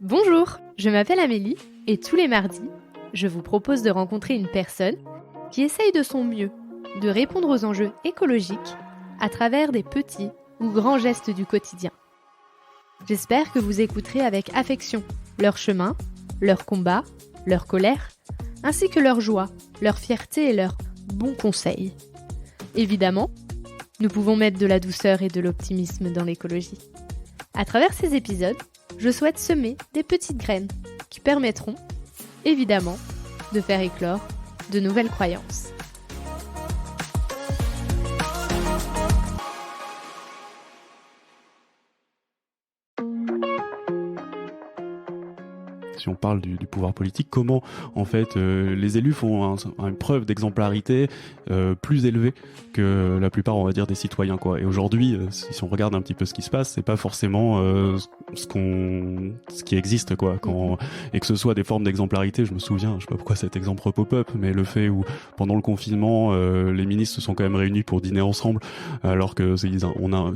Bonjour, je m'appelle Amélie et tous les mardis, je vous propose de rencontrer une personne qui essaye de son mieux de répondre aux enjeux écologiques à travers des petits ou grands gestes du quotidien. J'espère que vous écouterez avec affection leur chemin, leur combat, leur colère, ainsi que leur joie, leur fierté et leurs bons conseils. Évidemment, nous pouvons mettre de la douceur et de l'optimisme dans l'écologie. À travers ces épisodes, je souhaite semer des petites graines qui permettront, évidemment, de faire éclore de nouvelles croyances. Si on parle du pouvoir politique, comment en fait les élus font une preuve d'exemplarité plus élevée que la plupart, on va dire, des citoyens, quoi. Et aujourd'hui, si on regarde un petit peu ce qui se passe, c'est pas forcément ce qui existe, quoi. Et que ce soit des formes d'exemplarité, je me souviens, je sais pas pourquoi cet exemple pop-up, mais le fait où pendant le confinement, les ministres se sont quand même réunis pour dîner ensemble, alors que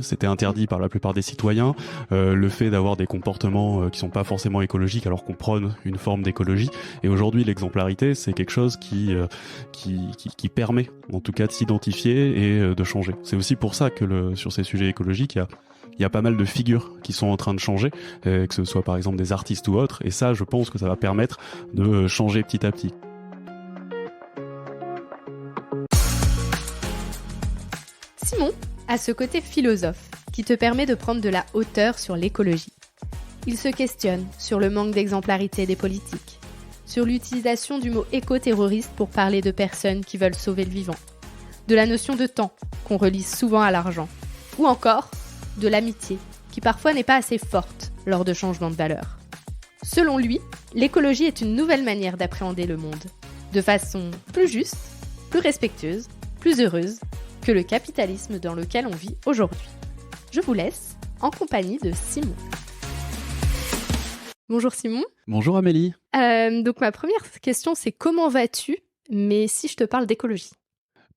c'était interdit par la plupart des citoyens. Le fait d'avoir des comportements qui sont pas forcément écologiques, alors qu'on prône une forme d'écologie. Et aujourd'hui, l'exemplarité, c'est quelque chose qui permet, en tout cas, de s'identifier et de changer. C'est aussi pour ça que sur ces sujets écologiques, il y a pas mal de figures qui sont en train de changer, que ce soit par exemple des artistes ou autres. Et ça, je pense que ça va permettre de changer petit à petit. Simon a ce côté philosophe qui te permet de prendre de la hauteur sur l'écologie. Il se questionne sur le manque d'exemplarité des politiques, sur l'utilisation du mot éco-terroriste pour parler de personnes qui veulent sauver le vivant, de la notion de temps qu'on relie souvent à l'argent, ou encore de l'amitié qui parfois n'est pas assez forte lors de changements de valeurs. Selon lui, l'écologie est une nouvelle manière d'appréhender le monde, de façon plus juste, plus respectueuse, plus heureuse que le capitalisme dans lequel on vit aujourd'hui. Je vous laisse en compagnie de Simon. Bonjour Simon. Bonjour Amélie. Donc ma première question, c'est comment vas-tu, mais si je te parle d'écologie?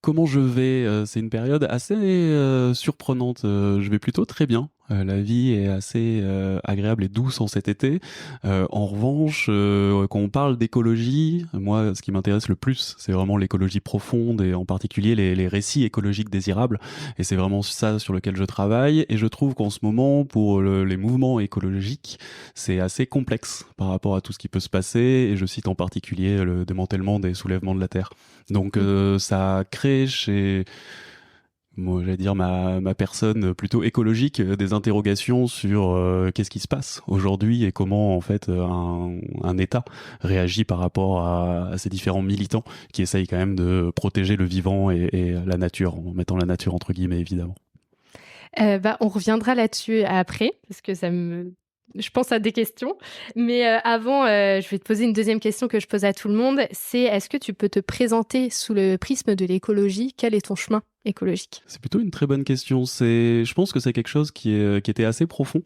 Comment je vais? C'est une période assez surprenante. Je vais plutôt très bien. La vie est assez agréable et douce en cet été. En revanche, quand on parle d'écologie, moi, ce qui m'intéresse le plus, c'est vraiment l'écologie profonde et en particulier les récits écologiques désirables. Et c'est vraiment ça sur lequel je travaille. Et je trouve qu'en ce moment, pour les mouvements écologiques, c'est assez complexe par rapport à tout ce qui peut se passer. Et je cite en particulier le démantèlement des soulèvements de la Terre. Donc ça crée chez... moi, j'allais dire ma personne plutôt écologique, des interrogations sur qu'est-ce qui se passe aujourd'hui et comment en fait un État réagit par rapport à ces différents militants qui essayent quand même de protéger le vivant et la nature, en mettant la nature entre guillemets évidemment. On reviendra là-dessus après, parce que je pense à des questions. Mais avant, je vais te poser une deuxième question que je pose à tout le monde. C'est, est-ce que tu peux te présenter sous le prisme de l'écologie? Quel est ton chemin écologique? C'est plutôt une très bonne question. Je pense que c'est quelque chose qui était assez profond.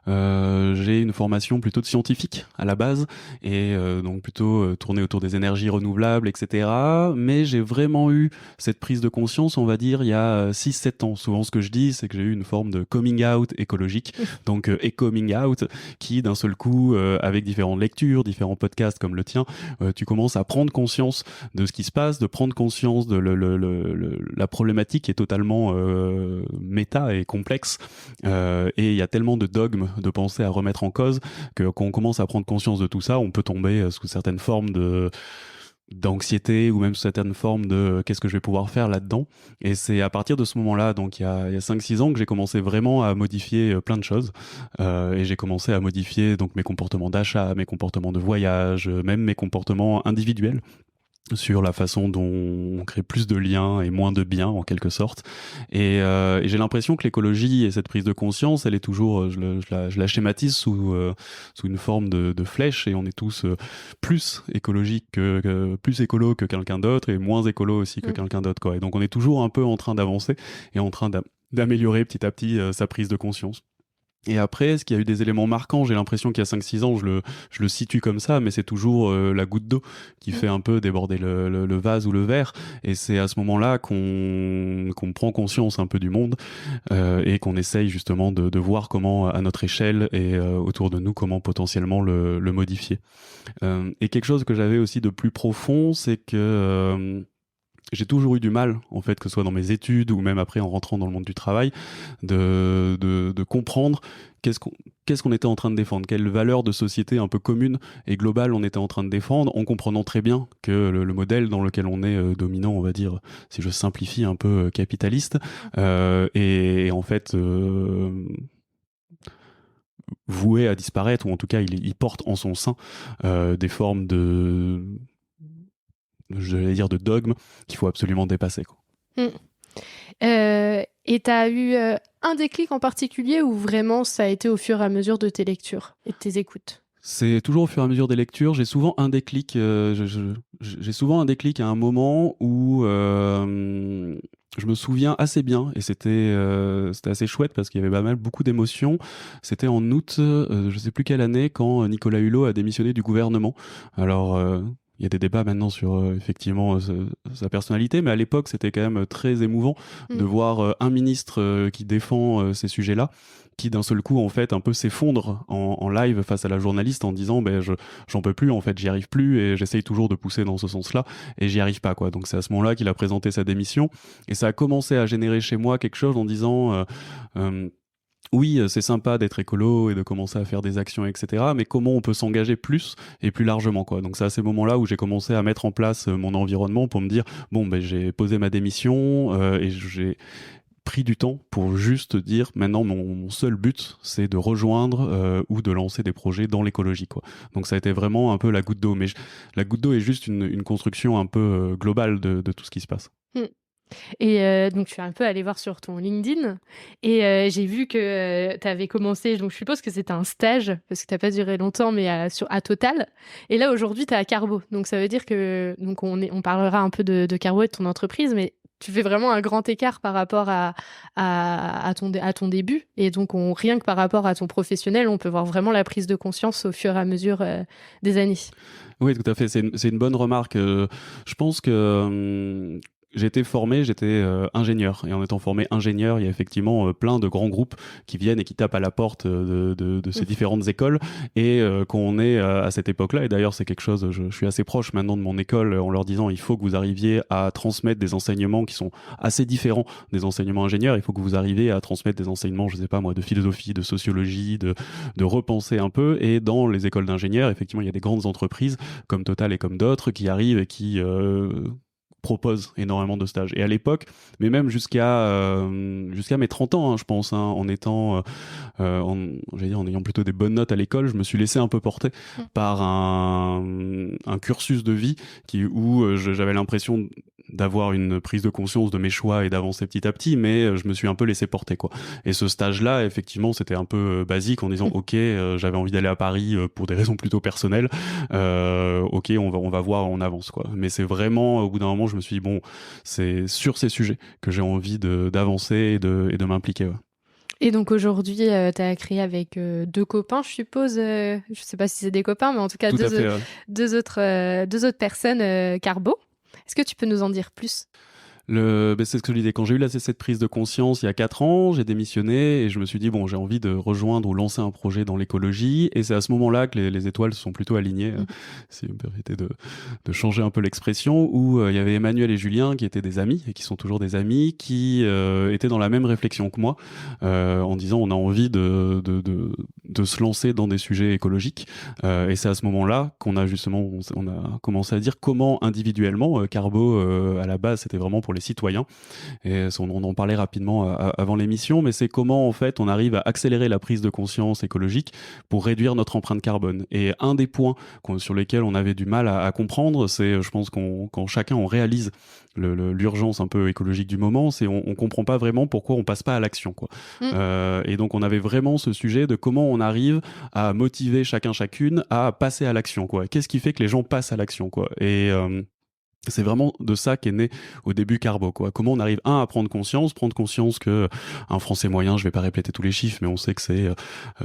J'ai une formation plutôt de scientifique à la base et donc plutôt tournée autour des énergies renouvelables, etc. Mais j'ai vraiment eu cette prise de conscience, on va dire, il y a 6-7 ans. Souvent, ce que je dis, c'est que j'ai eu une forme de coming out écologique, donc e-coming out, qui d'un seul coup, avec différentes lectures, différents podcasts comme le tien, tu commences à prendre conscience de ce qui se passe, de prendre conscience de la problématique qui est totalement méta et complexe, et il y a tellement de dogmes, de pensées à remettre en cause que quand on commence à prendre conscience de tout ça, on peut tomber sous certaines formes d'anxiété ou même sous certaines formes de qu'est-ce que je vais pouvoir faire là-dedans. Et c'est à partir de ce moment-là, donc il y a 5-6 ans, que j'ai commencé vraiment à modifier plein de choses, et j'ai commencé à modifier donc mes comportements d'achat, mes comportements de voyage, même mes comportements individuels, sur la façon dont on crée plus de liens et moins de biens en quelque sorte. Et j'ai l'impression que l'écologie et cette prise de conscience, elle est toujours, je la schématise sous une forme de flèche, et on est tous plus écologiques plus écolo que quelqu'un d'autre et moins écolo aussi que quelqu'un d'autre, quoi. Et donc on est toujours un peu en train d'avancer et en train d'améliorer petit à petit sa prise de conscience. Et après, est-ce qu'il y a eu des éléments marquants? J'ai l'impression qu'il y a 5-6 ans, je le situe comme ça, mais c'est toujours la goutte d'eau qui fait un peu déborder le vase ou le verre. Et c'est à ce moment-là qu'on prend conscience un peu du monde et qu'on essaye justement de voir comment, à notre échelle et autour de nous, comment potentiellement le modifier. Et quelque chose que j'avais aussi de plus profond, c'est que j'ai toujours eu du mal, en fait, que ce soit dans mes études ou même après en rentrant dans le monde du travail, de comprendre qu'est-ce qu'on était en train de défendre, quelle valeur de société un peu commune et globale on était en train de défendre, en comprenant très bien que le modèle dans lequel on est dominant, on va dire, si je simplifie un peu, capitaliste, est en fait voué à disparaître, ou en tout cas il porte en son sein des formes je vais dire de dogme qu'il faut absolument dépasser, quoi. Mm. Et tu as eu un déclic en particulier ou vraiment ça a été au fur et à mesure de tes lectures et de tes écoutes? C'est toujours au fur et à mesure des lectures. J'ai souvent un déclic. J'ai souvent un déclic à un moment où je me souviens assez bien, et c'était assez chouette parce qu'il y avait pas mal beaucoup d'émotions. C'était en août, je sais plus quelle année, quand Nicolas Hulot a démissionné du gouvernement. Alors il y a des débats maintenant sur effectivement sa personnalité, mais à l'époque c'était quand même très émouvant de voir un ministre qui défend ces sujets-là, qui d'un seul coup en fait un peu s'effondre en live face à la journaliste en disant j'en peux plus, en fait j'y arrive plus, et j'essaye toujours de pousser dans ce sens-là et j'y arrive pas, quoi. Donc c'est à ce moment-là qu'il a présenté sa démission, et ça a commencé à générer chez moi quelque chose en disant oui, c'est sympa d'être écolo et de commencer à faire des actions, etc. Mais comment on peut s'engager plus et plus largement, quoi. Donc c'est à ces moments-là où j'ai commencé à mettre en place mon environnement pour me dire bon, j'ai posé ma démission et j'ai pris du temps pour juste dire maintenant mon seul but c'est de rejoindre ou de lancer des projets dans l'écologie, quoi. Donc ça a été vraiment un peu la goutte d'eau, mais la goutte d'eau est juste une construction un peu globale de tout ce qui se passe. Et donc je suis un peu allée voir sur ton LinkedIn et j'ai vu que tu avais commencé, donc je suppose que c'était un stage parce que tu as pas duré longtemps, mais à Total, et là aujourd'hui tu es à Carbo. Donc ça veut dire que donc on parlera un peu de Carbo et de ton entreprise, mais tu fais vraiment un grand écart par rapport à ton début, et donc rien que par rapport à ton professionnel, on peut voir vraiment la prise de conscience au fur et à mesure des années. Oui, tout à fait. C'est une bonne remarque. Je pense que j'étais ingénieur, et en étant formé ingénieur, il y a effectivement plein de grands groupes qui viennent et qui tapent à la porte de ces différentes écoles, et quand on est à cette époque-là, et d'ailleurs c'est quelque chose, je suis assez proche maintenant de mon école en leur disant il faut que vous arriviez à transmettre des enseignements qui sont assez différents des enseignements ingénieurs, il faut que vous arriviez à transmettre des enseignements, je sais pas moi, de philosophie, de sociologie, de repenser un peu, et dans les écoles d'ingénieurs, effectivement il y a des grandes entreprises comme Total et comme d'autres qui arrivent et qui propose énormément de stages. Et à l'époque, mais même jusqu'à mes 30 ans, hein, je pense, hein, en étant, j'allais dire, en ayant plutôt des bonnes notes à l'école, je me suis laissé un peu porter par un cursus de vie où j'avais l'impression d'avoir une prise de conscience de mes choix et d'avancer petit à petit, mais je me suis un peu laissé porter, quoi. Et ce stage-là, effectivement, c'était un peu basique en disant ok, j'avais envie d'aller à Paris pour des raisons plutôt personnelles, ok, on va voir, on avance, quoi. Mais c'est vraiment, au bout d'un moment, je me suis dit bon, c'est sur ces sujets que j'ai envie d'avancer et de m'impliquer, ouais. Et donc aujourd'hui, tu as créé avec deux copains, je suppose. Je sais pas si c'est des copains, mais en tout cas Tout à fait, ouais. deux autres personnes, Carbo. Est-ce que tu peux nous en dire plus? C'est ce que je disais. Quand j'ai eu cette prise de conscience il y a 4 ans, j'ai démissionné et je me suis dit, bon, j'ai envie de rejoindre ou lancer un projet dans l'écologie. Et c'est à ce moment-là que les étoiles se sont plutôt alignées, si vous me permettez de changer un peu l'expression, où il y avait Emmanuel et Julien qui étaient des amis et qui sont toujours des amis, qui étaient dans la même réflexion que moi, en disant on a envie de se lancer dans des sujets écologiques. Et c'est à ce moment-là qu'on a justement, on a commencé à dire comment individuellement, Carbo, à la base, c'était vraiment pour les citoyens, et on en parlait rapidement avant l'émission, mais c'est comment en fait on arrive à accélérer la prise de conscience écologique pour réduire notre empreinte carbone. Et un des points sur lesquels on avait du mal à comprendre, c'est, je pense, quand chacun on réalise l'urgence un peu écologique du moment, c'est on comprend pas vraiment pourquoi on passe pas à l'action, quoi. Et donc on avait vraiment ce sujet de comment on arrive à motiver chacune à passer à l'action, quoi. Qu'est-ce qui fait que les gens passent à l'action, quoi. C'est vraiment de ça qu'est né au début Carbo, quoi. Comment on arrive à prendre conscience que un Français moyen, je vais pas répéter tous les chiffres, mais on sait que c'est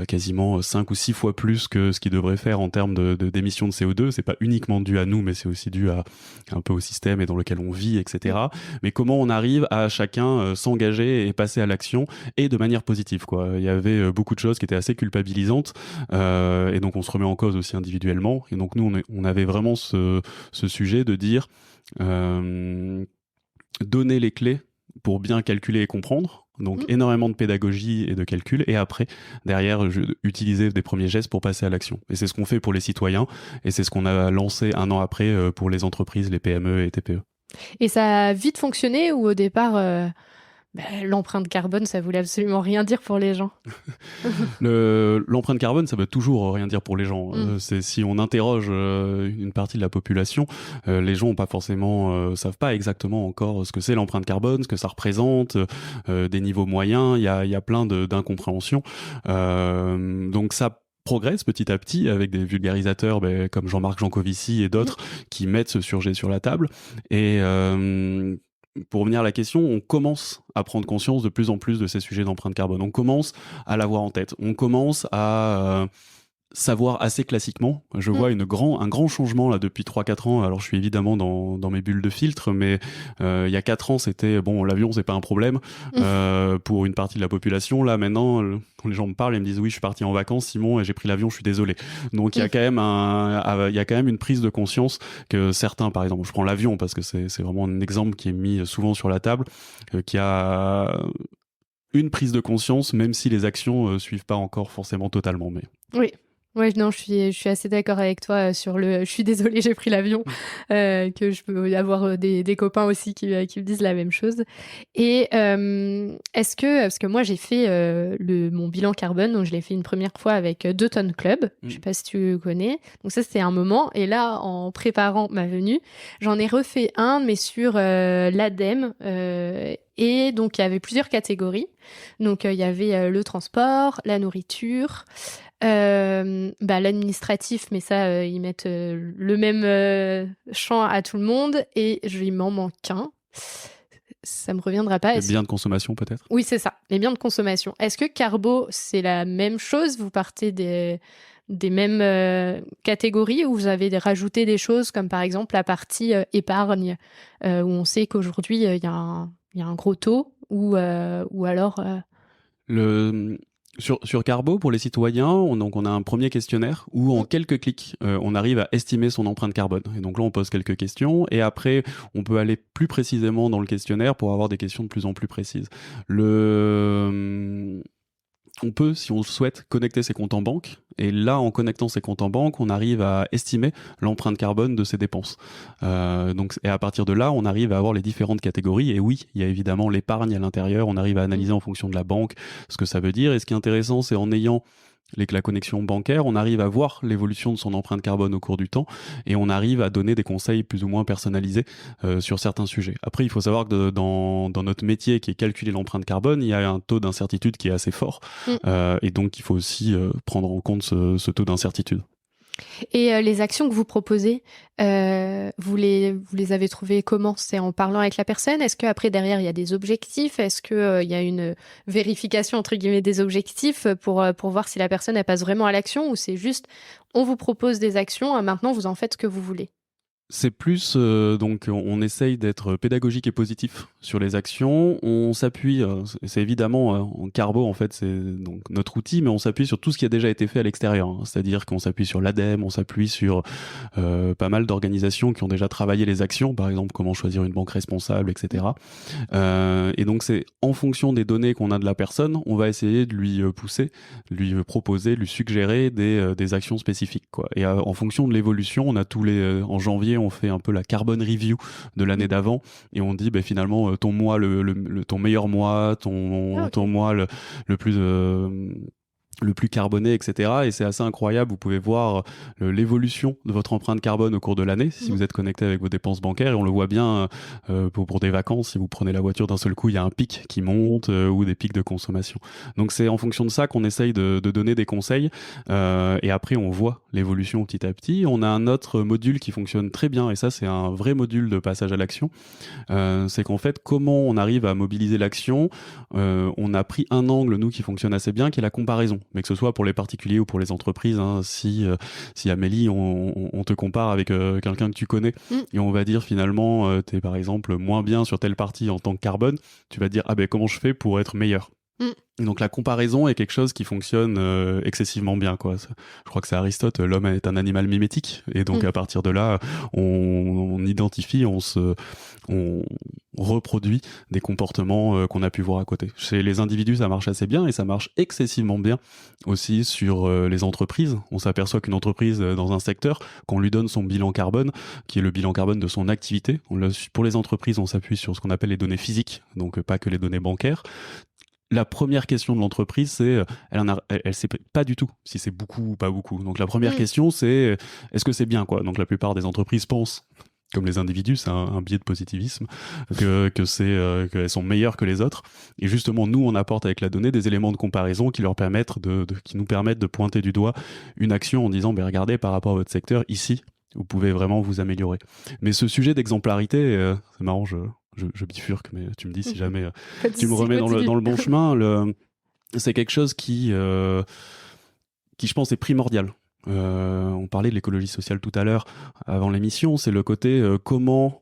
quasiment 5 ou 6 fois plus que ce qu'il devrait faire en termes d'émissions de CO2. C'est pas uniquement dû à nous, mais c'est aussi dû à un peu au système et dans lequel on vit, etc. Mais comment on arrive à chacun s'engager et passer à l'action et de manière positive, quoi. Il y avait beaucoup de choses qui étaient assez culpabilisantes et donc on se remet en cause aussi individuellement. Et donc nous, on avait vraiment ce sujet de dire donner les clés pour bien calculer et comprendre. Donc énormément de pédagogie et de calcul. Et après, derrière, utiliser des premiers gestes pour passer à l'action. Et c'est ce qu'on fait pour les citoyens. Et c'est ce qu'on a lancé un an après pour les entreprises, les PME et TPE. Et ça a vite fonctionné ou au départ, l'empreinte carbone, ça voulait absolument rien dire pour les gens? L'empreinte carbone, ça veut toujours rien dire pour les gens. C'est si on interroge une partie de la population, les gens ont pas forcément, savent pas exactement encore ce que c'est l'empreinte carbone, ce que ça représente, des niveaux moyens. Il y a plein d'incompréhensions. Donc ça progresse petit à petit avec des vulgarisateurs comme Jean-Marc Jancovici et d'autres qui mettent ce sujet sur la table. Et pour revenir à la question, on commence à prendre conscience de plus en plus de ces sujets d'empreinte carbone. On commence à l'avoir en tête. On commence à savoir assez classiquement. Je vois un grand changement là depuis 3-4 ans. Alors je suis évidemment dans mes bulles de filtre, mais il y a 4 ans c'était bon, l'avion c'est pas un problème pour une partie de la population. Là maintenant quand les gens me parlent, ils me disent oui je suis parti en vacances Simon et j'ai pris l'avion, je suis désolé. Donc il y a quand même une prise de conscience que certains, par exemple, je prends l'avion parce que c'est vraiment un exemple qui est mis souvent sur la table, qui a une prise de conscience, même si les actions suivent pas encore forcément totalement. Mais oui. Ouais, non, je suis assez d'accord avec toi sur le. Je suis désolée, j'ai pris l'avion. Que je peux avoir des copains aussi qui me disent la même chose. Et est-ce que parce que moi j'ai fait mon bilan carbone, donc je l'ai fait une première fois avec 2 tonnes club. Je sais pas si tu connais. Donc ça c'était un moment. Et là, en préparant ma venue, j'en ai refait un, mais sur l'ADEME. Et donc il y avait plusieurs catégories. Donc il y avait le transport, la nourriture. L'administratif, mais ça, ils mettent le même champ à tout le monde et il m'en manque un. Ça me reviendra pas. Les biens de consommation, peut-être? Oui, c'est ça, les biens de consommation. Est-ce que Carbo, c'est la même chose? Vous partez des mêmes catégories ou vous avez rajouté des choses comme par exemple la partie épargne où on sait qu'aujourd'hui, il y a un gros taux ou alors... Sur Carbo, pour les citoyens, on a un premier questionnaire où en quelques clics, on arrive à estimer son empreinte carbone. Et donc là, on pose quelques questions et après, on peut aller plus précisément dans le questionnaire pour avoir des questions de plus en plus précises. On peut, si on le souhaite, connecter ses comptes en banque. Et là, en connectant ses comptes en banque, on arrive à estimer l'empreinte carbone de ses dépenses. Et à partir de là, on arrive à avoir les différentes catégories. Et oui, il y a évidemment l'épargne à l'intérieur. On arrive à analyser en fonction de la banque ce que ça veut dire. Et ce qui est intéressant, c'est en ayant la connexion bancaire, on arrive à voir l'évolution de son empreinte carbone au cours du temps et on arrive à donner des conseils plus ou moins personnalisés sur certains sujets. Après, il faut savoir que dans notre métier qui est calculer l'empreinte carbone, il y a un taux d'incertitude qui est assez fort et donc il faut aussi prendre en compte ce taux d'incertitude. Et les actions que vous proposez, vous les avez trouvées comment? C'est en parlant avec la personne? Est-ce qu'après, derrière, il y a des objectifs? Est-ce qu'il y a une vérification, entre guillemets, des objectifs pour voir si la personne elle passe vraiment à l'action ou c'est juste, on vous propose des actions, maintenant, vous en faites ce que vous voulez? C'est plus, donc on essaye d'être pédagogique et positif sur les actions. On s'appuie, c'est évidemment en Carbo en fait, c'est donc notre outil, mais on s'appuie sur tout ce qui a déjà été fait à l'extérieur. C'est-à-dire qu'on s'appuie sur l'ADEME, on s'appuie sur pas mal d'organisations qui ont déjà travaillé les actions, par exemple comment choisir une banque responsable, etc. Et donc c'est en fonction des données qu'on a de la personne, on va essayer de lui pousser, lui proposer, lui suggérer des actions spécifiques, quoi. Et en fonction de l'évolution, on a en janvier on fait un peu la carbone review de l'année d'avant et on dit finalement ton mois ton meilleur mois, ton mois le plus le plus carboné, etc. Et c'est assez incroyable. Vous pouvez voir l'évolution de votre empreinte carbone au cours de l'année, si vous êtes connecté avec vos dépenses bancaires. Et on le voit bien pour des vacances. Si vous prenez la voiture d'un seul coup, il y a un pic qui monte ou des pics de consommation. Donc c'est en fonction de ça qu'on essaye de donner des conseils. Et après, on voit l'évolution petit à petit. On a un autre module qui fonctionne très bien. Et ça, c'est un vrai module de passage à l'action. C'est qu'en fait, comment on arrive à mobiliser l'action, on a pris un angle, nous, qui fonctionne assez bien, qui est la comparaison. Mais que ce soit pour les particuliers ou pour les entreprises, hein, si Amélie, on te compare avec quelqu'un que tu connais, et on va dire finalement, tu es par exemple moins bien sur telle partie en tant que carbone, tu vas te dire, ah ben comment je fais pour être meilleur? Donc la comparaison est quelque chose qui fonctionne excessivement bien, quoi. Je crois que c'est Aristote, l'homme est un animal mimétique, et donc à partir de là, on identifie, on reproduit des comportements qu'on a pu voir à côté. Chez les individus, ça marche assez bien, et ça marche excessivement bien aussi sur les entreprises. On s'aperçoit qu'une entreprise dans un secteur, qu'on lui donne son bilan carbone, qui est le bilan carbone de son activité. Pour les entreprises, on s'appuie sur ce qu'on appelle les données physiques, donc pas que les données bancaires. La première question de l'entreprise, c'est, elle sait pas du tout si c'est beaucoup ou pas beaucoup. Donc la première question, c'est, est-ce que c'est bien, quoi? Donc la plupart des entreprises pensent, comme les individus, c'est un biais de positivisme, qu'elles sont meilleures que les autres. Et justement, nous, on apporte avec la donnée des éléments de comparaison qui leur permettent qui nous permettent de pointer du doigt une action en disant, ben regardez, par rapport à votre secteur, ici, vous pouvez vraiment vous améliorer. Mais ce sujet d'exemplarité, c'est marrant, je bifurque, mais tu me dis si jamais tu me remets dans le bon chemin. C'est quelque chose qui, je pense, est primordial. On parlait de l'écologie sociale tout à l'heure avant l'émission. C'est le côté comment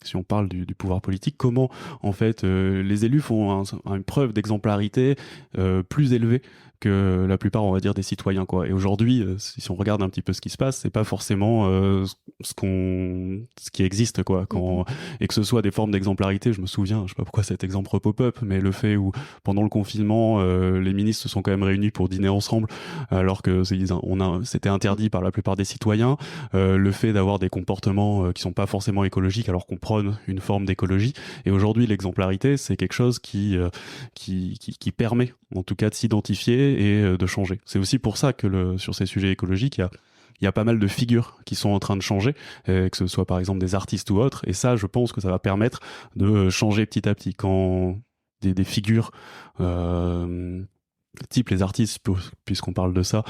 si on parle du pouvoir politique, comment en fait les élus font une preuve d'exemplarité plus élevée que la plupart, on va dire, des citoyens, quoi. Et aujourd'hui, si on regarde un petit peu ce qui se passe, c'est pas forcément ce qui existe, quoi. Et que ce soit des formes d'exemplarité, je me souviens, je sais pas pourquoi cet exemple pop-up, mais le fait où pendant le confinement, les ministres se sont quand même réunis pour dîner ensemble, alors que c'était interdit par la plupart des citoyens. Le fait d'avoir des comportements qui sont pas forcément écologiques, alors qu'on prône une forme d'écologie. Et aujourd'hui, l'exemplarité, c'est quelque chose qui permet, en tout cas, de s'identifier et de changer. C'est aussi pour ça que sur ces sujets écologiques, il y a pas mal de figures qui sont en train de changer, que ce soit par exemple des artistes ou autres. Et ça, je pense que ça va permettre de changer petit à petit. Quand des figures type les artistes, puisqu'on parle de ça,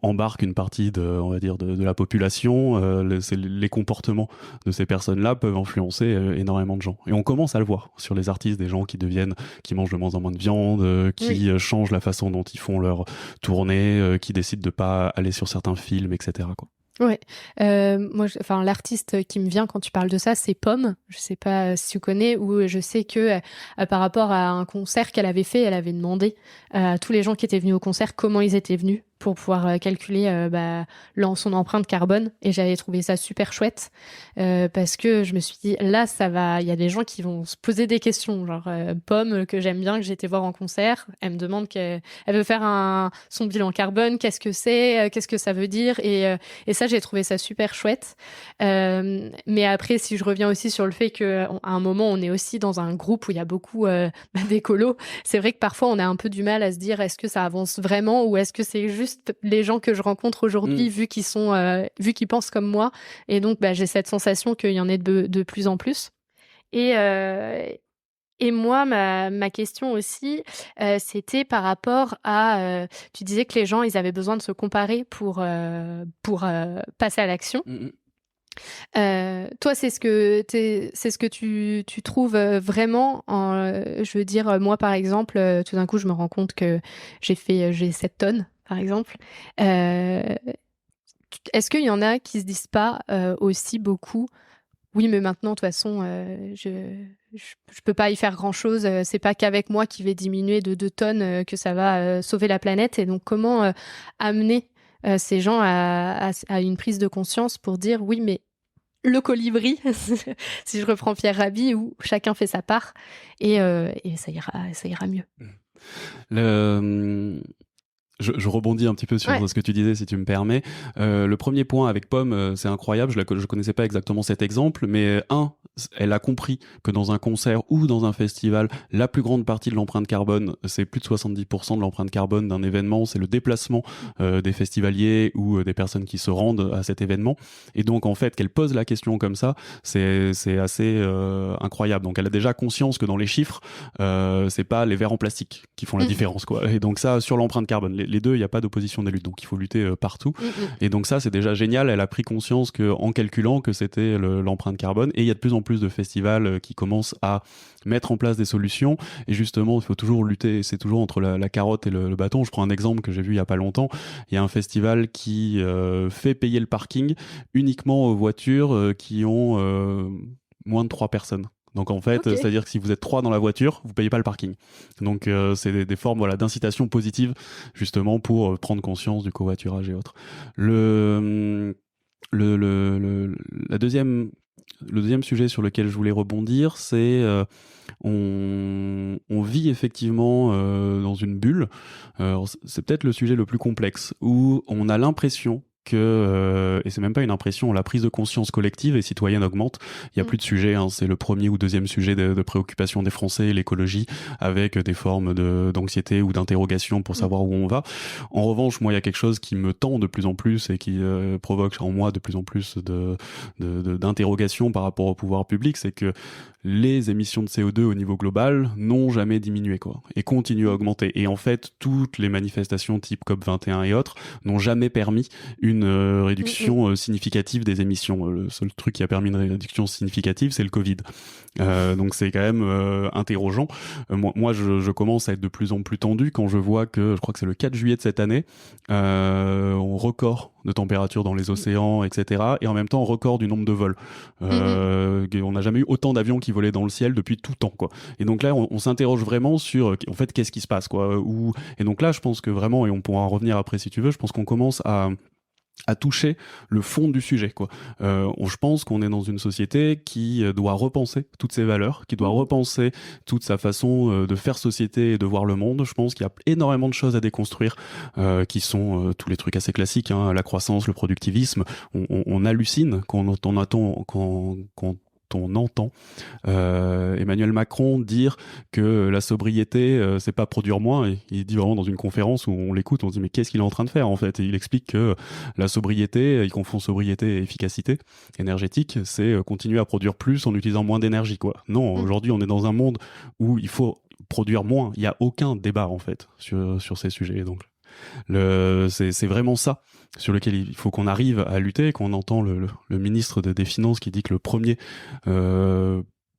embarque une partie on va dire de la population, les comportements de ces personnes-là peuvent influencer énormément de gens. Et on commence à le voir sur les artistes, des gens qui mangent de moins en moins de viande, qui changent la façon dont ils font leur tournée, qui décident de pas aller sur certains films, etc., quoi. Ouais, moi, l'artiste qui me vient quand tu parles de ça, c'est Pomme. Je sais pas si tu connais, ou je sais que par rapport à un concert qu'elle avait fait, elle avait demandé à tous les gens qui étaient venus au concert comment ils étaient venus pour pouvoir calculer son empreinte carbone. Et j'avais trouvé ça super chouette parce que je me suis dit, là, ça va, il y a des gens qui vont se poser des questions. Genre, Pomme, que j'aime bien, que j'ai été voir en concert, elle me demande qu'elle veut faire son bilan carbone, qu'est-ce que c'est, qu'est-ce que ça veut dire, et ça, j'ai trouvé ça super chouette. Mais après, si je reviens aussi sur le fait qu'à un moment, on est aussi dans un groupe où il y a beaucoup d'écolos, c'est vrai que parfois, on a un peu du mal à se dire, est-ce que ça avance vraiment, ou est-ce que c'est juste les gens que je rencontre aujourd'hui, vu qu'ils pensent comme moi. Et donc, j'ai cette sensation qu'il y en ait de plus en plus. Et moi, ma question aussi, c'était par rapport à... tu disais que les gens, ils avaient besoin de se comparer pour passer à l'action. Toi, c'est ce que tu trouves vraiment je veux dire, moi, par exemple, tout d'un coup, je me rends compte que j'ai 7 tonnes, par exemple. Est-ce qu'il y en a qui se disent pas aussi beaucoup, oui, mais maintenant, de toute façon, je peux pas y faire grand-chose. C'est pas qu'avec moi qui vais diminuer de 2 tonnes que ça va sauver la planète. Et donc, comment amener ces gens à une prise de conscience pour dire, oui, mais le colibri, si je reprends Pierre Rabhi, où chacun fait sa part, et ça ira mieux. Je rebondis un petit peu sur ce que tu disais, si tu me permets. Le premier point avec Pomme, c'est incroyable. Je connaissais pas exactement cet exemple, mais elle a compris que dans un concert ou dans un festival, la plus grande partie de l'empreinte carbone, c'est plus de 70% de l'empreinte carbone d'un événement, c'est le déplacement des festivaliers ou des personnes qui se rendent à cet événement. Et donc, en fait, qu'elle pose la question comme ça, c'est assez incroyable. Donc, elle a déjà conscience que dans les chiffres, c'est pas les verres en plastique qui font la différence, quoi. Et donc ça, sur l'empreinte carbone, les deux, il n'y a pas d'opposition des luttes, donc il faut lutter partout. Et donc ça, c'est déjà génial. Elle a pris conscience en calculant que c'était l'empreinte carbone. Et il y a de plus en plus de festivals qui commencent à mettre en place des solutions. Et justement, il faut toujours lutter. C'est toujours entre la carotte et le bâton. Je prends un exemple que j'ai vu il y a pas longtemps. Il y a un festival qui fait payer le parking uniquement aux voitures qui ont moins de 3 personnes. Donc en fait, c'est-à-dire que si vous êtes 3 dans la voiture, vous payez pas le parking. Donc c'est des formes d'incitation positive justement pour prendre conscience du covoiturage et autres. Le deuxième sujet sur lequel je voulais rebondir, c'est on vit effectivement dans une bulle. C'est peut-être le sujet le plus complexe où on a l'impression et c'est même pas une impression, la prise de conscience collective et citoyenne augmente. Il y a plus de sujets, c'est le premier ou deuxième sujet de préoccupation des Français, l'écologie, avec des formes d'anxiété ou d'interrogation pour savoir où on va. En revanche, moi, il y a quelque chose qui me tend de plus en plus et qui provoque en moi de plus en plus d'interrogations par rapport au pouvoir public, c'est que les émissions de CO2 au niveau global n'ont jamais diminué, quoi, et continuent à augmenter. Et en fait, toutes les manifestations type COP21 et autres n'ont jamais permis une réduction significative des émissions. Le seul truc qui a permis une réduction significative, c'est le Covid. Donc c'est quand même interrogeant. Moi, je commence à être de plus en plus tendu quand je vois que, je crois que c'est le 4 juillet de cette année, on record de température dans les océans, etc. Et en même temps, record du nombre de vols. On n'a jamais eu autant d'avions qui volaient dans le ciel depuis tout temps, quoi. Et donc là, on s'interroge vraiment sur, en fait, qu'est-ce qui se passe, quoi. Et donc là, je pense que vraiment, et on pourra en revenir après si tu veux, je pense qu'on commence à toucher le fond du sujet, quoi. Je pense qu'on est dans une société qui doit repenser toutes ses valeurs, qui doit repenser toute sa façon de faire société et de voir le monde. Je pense qu'il y a énormément de choses à déconstruire, qui sont tous les trucs assez classiques, la croissance, le productivisme. On hallucine quand on entend Emmanuel Macron dire que la sobriété, c'est pas produire moins. Et il dit vraiment dans une conférence où on l'écoute, on se dit mais qu'est-ce qu'il est en train de faire en fait? Et il explique que la sobriété, il confond sobriété et efficacité énergétique, c'est continuer à produire plus en utilisant moins d'énergie, quoi. Non, aujourd'hui on est dans un monde où il faut produire moins. Il n'y a aucun débat en fait sur ces sujets. Donc c'est vraiment ça sur lequel il faut qu'on arrive à lutter, qu'on entend le ministre des Finances qui dit que le premier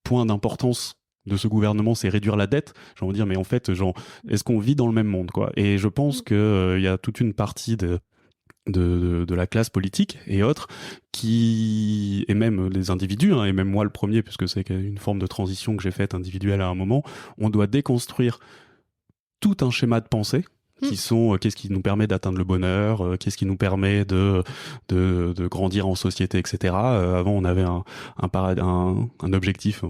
point d'importance de ce gouvernement, c'est réduire la dette. J'ai envie de dire, mais en fait, est-ce qu'on vit dans le même monde, quoi? Et je pense qu'il y a toute une partie de la classe politique et autres et même des individus, et même moi le premier, puisque c'est une forme de transition que j'ai faite individuelle à un moment, on doit déconstruire tout un schéma de pensée qui sont qu'est-ce qui nous permet d'atteindre le bonheur, qu'est-ce qui nous permet de grandir en société, etc. Avant, on avait un objectif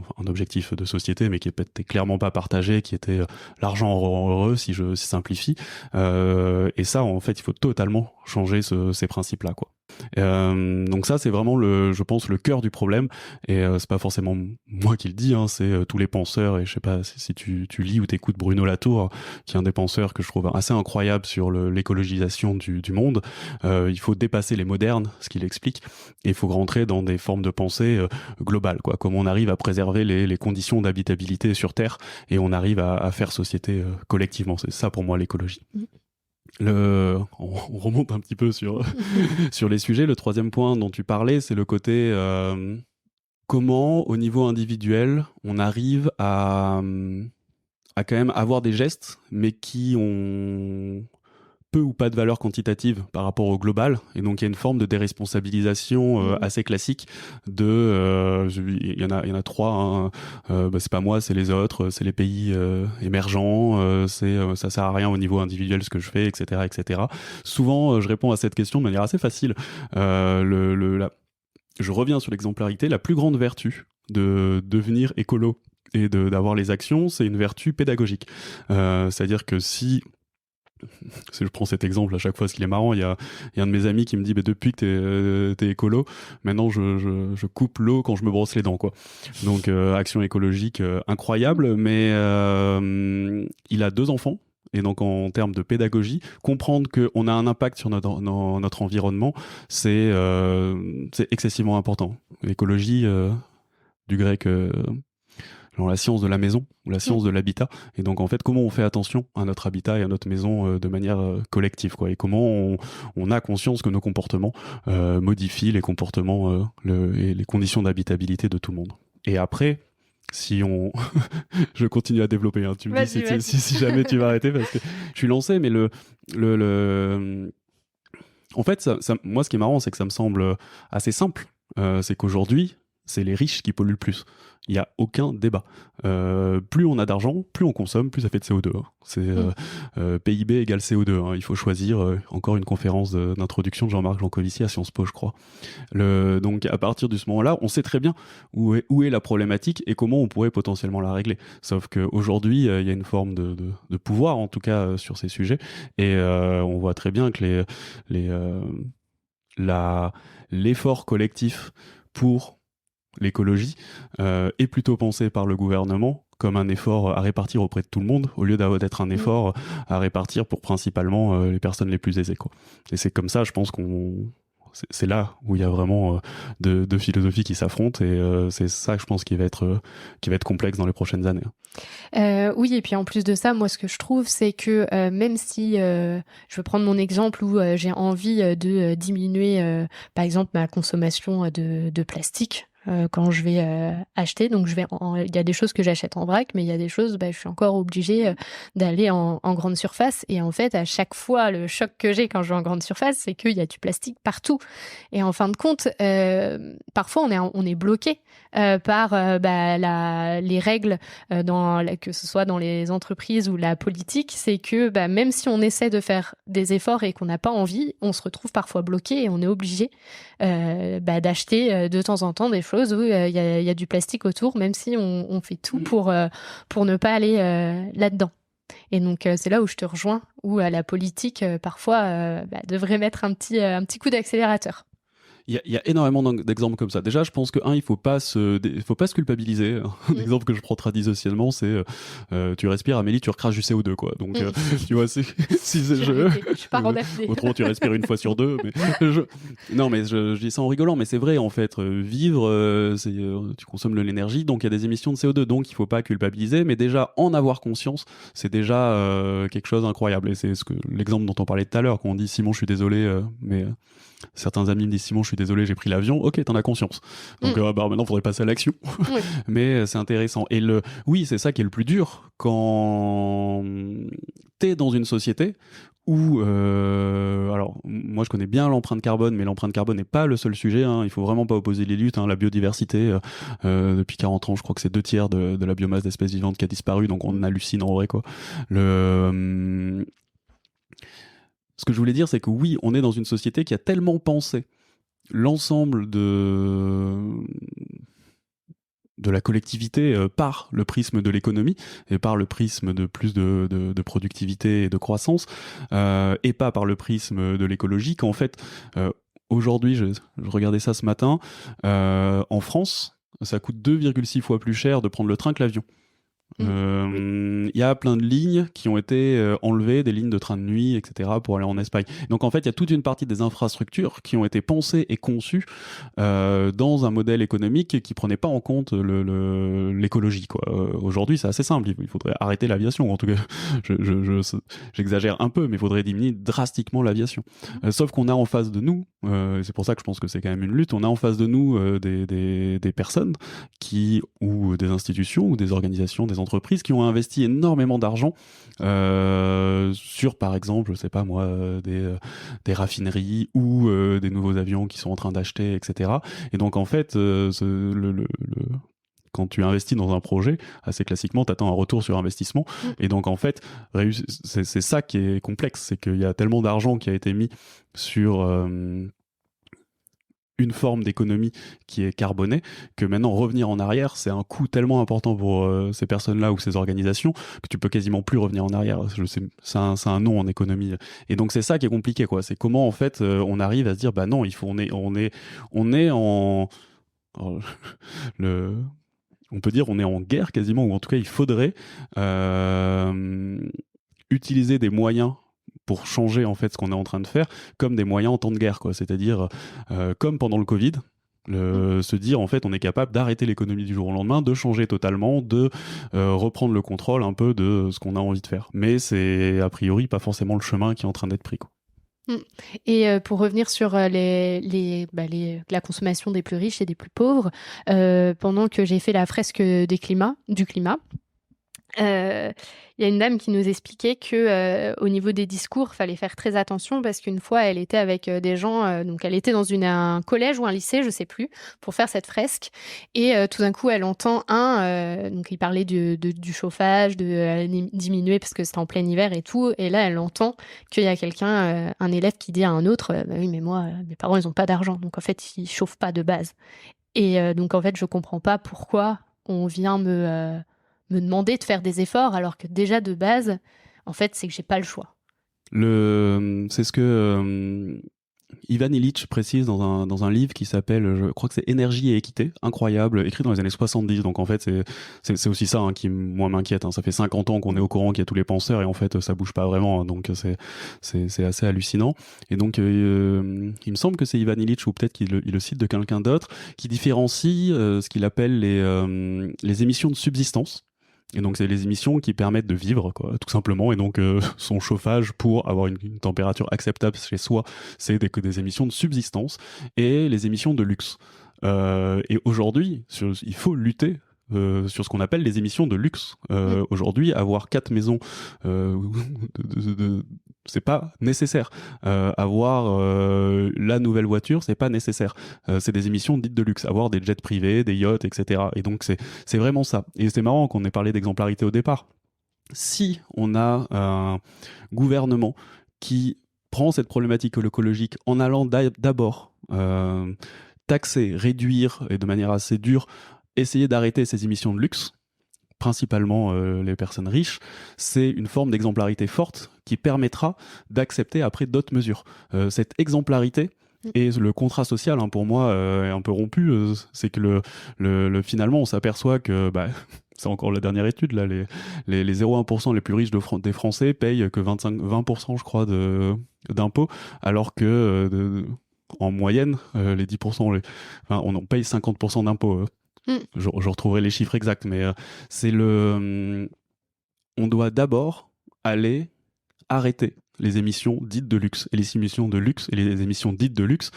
de société, mais qui était clairement pas partagé, qui était l'argent heureux, si je simplifie. Et ça, en fait, il faut totalement changer ces principes-là, quoi. Donc ça, c'est vraiment je pense le cœur du problème. Et c'est pas forcément moi qui le dis, c'est tous les penseurs. Et je sais pas si tu lis ou t'écoutes Bruno Latour, qui est un des penseurs que je trouve assez incroyable sur l'écologisation du monde. Il faut dépasser les modernes, ce qu'il explique, et il faut rentrer dans des formes de pensée globales, quoi. Comment on arrive à préserver les conditions d'habitabilité sur Terre, et on arrive à faire société collectivement. C'est ça pour moi l'écologie. On remonte un petit peu sur les sujets. Le troisième point dont tu parlais, c'est le côté comment, au niveau individuel, on arrive à quand même avoir des gestes, mais qui ont peu ou pas de valeur quantitative par rapport au global. Et donc il y a une forme de déresponsabilisation assez classique il y en a trois, c'est pas moi, c'est les autres, c'est les pays émergents, ça sert à rien au niveau individuel ce que je fais, etc. Souvent je réponds à cette question de manière assez facile. Je reviens sur l'exemplarité. La plus grande vertu de devenir écolo et d'avoir les actions, c'est une vertu pédagogique. C'est-à-dire que si je prends cet exemple à chaque fois, ce qui est marrant, il y a un de mes amis qui me dit depuis que t'es écolo, maintenant je coupe l'eau quand je me brosse les dents, quoi. Donc action écologique incroyable, mais il a 2 enfants. Et donc en termes de pédagogie, comprendre qu'on a un impact sur notre environnement, c'est excessivement important. L'écologie, du grec genre la science de la maison ou la science de l'habitat. Et donc, en fait, comment on fait attention à notre habitat et à notre maison de manière collective, quoi. Et comment on a conscience que nos comportements modifient les comportements et les conditions d'habitabilité de tout le monde. Et après, si on... je continue à développer, hein. Tu me dis si jamais tu vas arrêter parce que je suis lancé, mais en fait, moi, ce qui est marrant, c'est que ça me semble assez simple. C'est qu'aujourd'hui, c'est les riches qui polluent le plus. Il n'y a aucun débat. Plus on a d'argent, plus on consomme, plus ça fait de CO2. Hein. C'est PIB égale CO2. Hein. Il faut choisir encore une conférence d'introduction de Jean-Marc Jancovici à Sciences Po, je crois. Donc à partir de ce moment-là, on sait très bien où est la problématique et comment on pourrait potentiellement la régler. Sauf qu'aujourd'hui, il y a une forme de pouvoir, en tout cas, sur ces sujets. Et on voit très bien que l'effort collectif pour l'écologie est plutôt pensé par le gouvernement comme un effort à répartir auprès de tout le monde, au lieu d'être un effort à répartir pour principalement les personnes les plus aisées, quoi. Et c'est comme ça, je pense c'est là où il y a vraiment deux philosophies qui s'affrontent, et c'est ça que je pense qui va être complexe dans les prochaines années. Oui, et puis en plus de ça, moi ce que je trouve, c'est que même si je veux prendre mon exemple où j'ai envie de diminuer par exemple ma consommation de plastique, quand je vais acheter, donc il y a des choses que j'achète en vrac, mais il y a des choses, je suis encore obligée d'aller en grande surface, et en fait à chaque fois le choc que j'ai quand je vais en grande surface, c'est qu'il y a du plastique partout, et en fin de compte parfois on est bloqué par les règles que ce soit dans les entreprises ou la politique, c'est que même si on essaie de faire des efforts et qu'on n'a pas envie, on se retrouve parfois bloqué et on est obligé d'acheter de temps en temps des choses où il y a du plastique autour, même si on fait tout pour ne pas aller là-dedans. Et donc c'est là où je te rejoins, où la politique parfois devrait mettre un petit coup d'accélérateur. Il y a énormément d'exemples comme ça. Déjà, je pense que il faut pas se culpabiliser. Un exemple que je prends traditionnellement, c'est tu respires, Amélie, tu recraches du CO2, quoi. Donc tu vois, si c'est je suis pas en apnée. Autrement, tu respires une fois sur deux. Mais non, mais je dis ça en rigolant, mais c'est vrai en fait. Vivre, tu consommes de l'énergie, donc il y a des émissions de CO2, donc il faut pas culpabiliser. Mais déjà, en avoir conscience, c'est déjà quelque chose d'incroyable. Et c'est l'exemple dont on parlait tout à l'heure, quand on dit Simon, je suis désolé, mais certains amis me disent Simon, je suis désolé, j'ai pris l'avion. Ok, t'en as conscience. Donc maintenant, faudrait passer à l'action. Oui. Mais c'est intéressant. Et oui, c'est ça qui est le plus dur quand t'es dans une société où, alors moi je connais bien l'empreinte carbone, mais l'empreinte carbone n'est pas le seul sujet. Hein. Il faut vraiment pas opposer les luttes. Hein. La biodiversité, depuis 40 ans, je crois que c'est 2/3 de la biomasse d'espèces vivantes qui a disparu. Donc on hallucine en vrai, quoi. Ce que je voulais dire, c'est que oui, on est dans une société qui a tellement pensé l'ensemble de la collectivité par le prisme de l'économie et par le prisme de plus de productivité et de croissance, et pas par le prisme de l'écologie, qu'en fait, aujourd'hui, je regardais ça ce matin, en France, ça coûte 2,6 fois plus cher de prendre le train que l'avion. Il y a plein de lignes qui ont été enlevées, des lignes de train de nuit, etc., pour aller en Espagne. Donc en fait, il y a toute une partie des infrastructures qui ont été pensées et conçues dans un modèle économique qui prenait pas en compte l'écologie, quoi. Aujourd'hui, c'est assez simple. Il faudrait arrêter l'aviation. En tout cas, j'exagère un peu, mais il faudrait diminuer drastiquement l'aviation. Sauf qu'on a en face de nous, c'est pour ça que je pense que c'est quand même une lutte, on a en face de nous des personnes ou des institutions ou des organisations, des entreprises qui ont investi énormément d'argent sur, par exemple, je sais pas moi, des raffineries ou des nouveaux avions qui sont en train d'acheter, etc. Et donc en fait, quand tu investis dans un projet, assez classiquement, tu attends un retour sur investissement. Et donc, en fait, c'est ça qui est complexe, c'est qu'il y a tellement d'argent qui a été mis sur une forme d'économie qui est carbonée, que maintenant revenir en arrière, c'est un coût tellement important pour ces personnes-là ou ces organisations que tu peux quasiment plus revenir en arrière. C'est un nom en économie. Et donc c'est ça qui est compliqué, quoi. C'est comment en fait on arrive à se dire bah non, on est en le on peut dire on est en guerre quasiment, ou en tout cas il faudrait utiliser des moyens pour changer en fait ce qu'on est en train de faire comme des moyens en temps de guerre, quoi. C'est-à-dire comme pendant le Covid, se dire en fait on est capable d'arrêter l'économie du jour au lendemain, de changer totalement, de reprendre le contrôle un peu de ce qu'on a envie de faire. Mais c'est a priori pas forcément le chemin qui est en train d'être pris, quoi. Et pour revenir sur la consommation des plus riches et des plus pauvres, pendant que j'ai fait la fresque du climat, il y a une dame qui nous expliquait que au niveau des discours, fallait faire très attention parce qu'une fois, elle était avec des gens, donc elle était dans un collège ou un lycée, je sais plus, pour faire cette fresque. Et tout d'un coup, elle entend donc il parlait du chauffage, de diminuer parce que c'était en plein hiver et tout. Et là, elle entend qu'il y a quelqu'un, un élève qui dit à un autre, bah oui, mais moi, mes parents, ils ont pas d'argent, donc en fait, ils chauffent pas de base. Et donc en fait, je comprends pas pourquoi on vient me demander de faire des efforts alors que déjà de base, en fait, c'est que j'ai pas le choix. C'est ce que Ivan Illich précise dans un livre qui s'appelle, je crois que c'est Énergie et équité, incroyable, écrit dans les années 70. Donc en fait, c'est aussi ça qui moi m'inquiète. Ça fait 50 ans qu'on est au courant qu'il y a tous les penseurs et en fait, ça bouge pas vraiment. Donc c'est assez hallucinant. Et donc, il me semble que c'est Ivan Illich ou peut-être qu'il le cite de quelqu'un d'autre qui différencie ce qu'il appelle les émissions de subsistance. Et donc c'est les émissions qui permettent de vivre, quoi, tout simplement. Et donc son chauffage pour avoir une température acceptable chez soi, c'est des émissions de subsistance et les émissions de luxe. Et aujourd'hui, il faut lutter sur ce qu'on appelle les émissions de luxe. Aujourd'hui, avoir 4 maisons, c'est pas nécessaire. Avoir la nouvelle voiture, c'est pas nécessaire. C'est des émissions dites de luxe. Avoir des jets privés, des yachts, etc. Et donc c'est vraiment ça. Et c'est marrant qu'on ait parlé d'exemplarité au départ. Si on a un gouvernement qui prend cette problématique écologique en allant d'abord taxer, réduire et de manière assez dure, essayer d'arrêter ces émissions de luxe, principalement les personnes riches, c'est une forme d'exemplarité forte qui permettra d'accepter après d'autres mesures. Cette exemplarité et le contrat social, pour moi, est un peu rompu. C'est que finalement, on s'aperçoit que... c'est encore la dernière étude, là, les 0,1% les plus riches des Français payent que 20%, je crois, d'impôts, alors que en moyenne, les 10%, on en paye 50% d'impôts. Je retrouverai les chiffres exacts, mais on doit d'abord aller arrêter les émissions dites de luxe. Et les émissions de luxe et les émissions dites de luxe,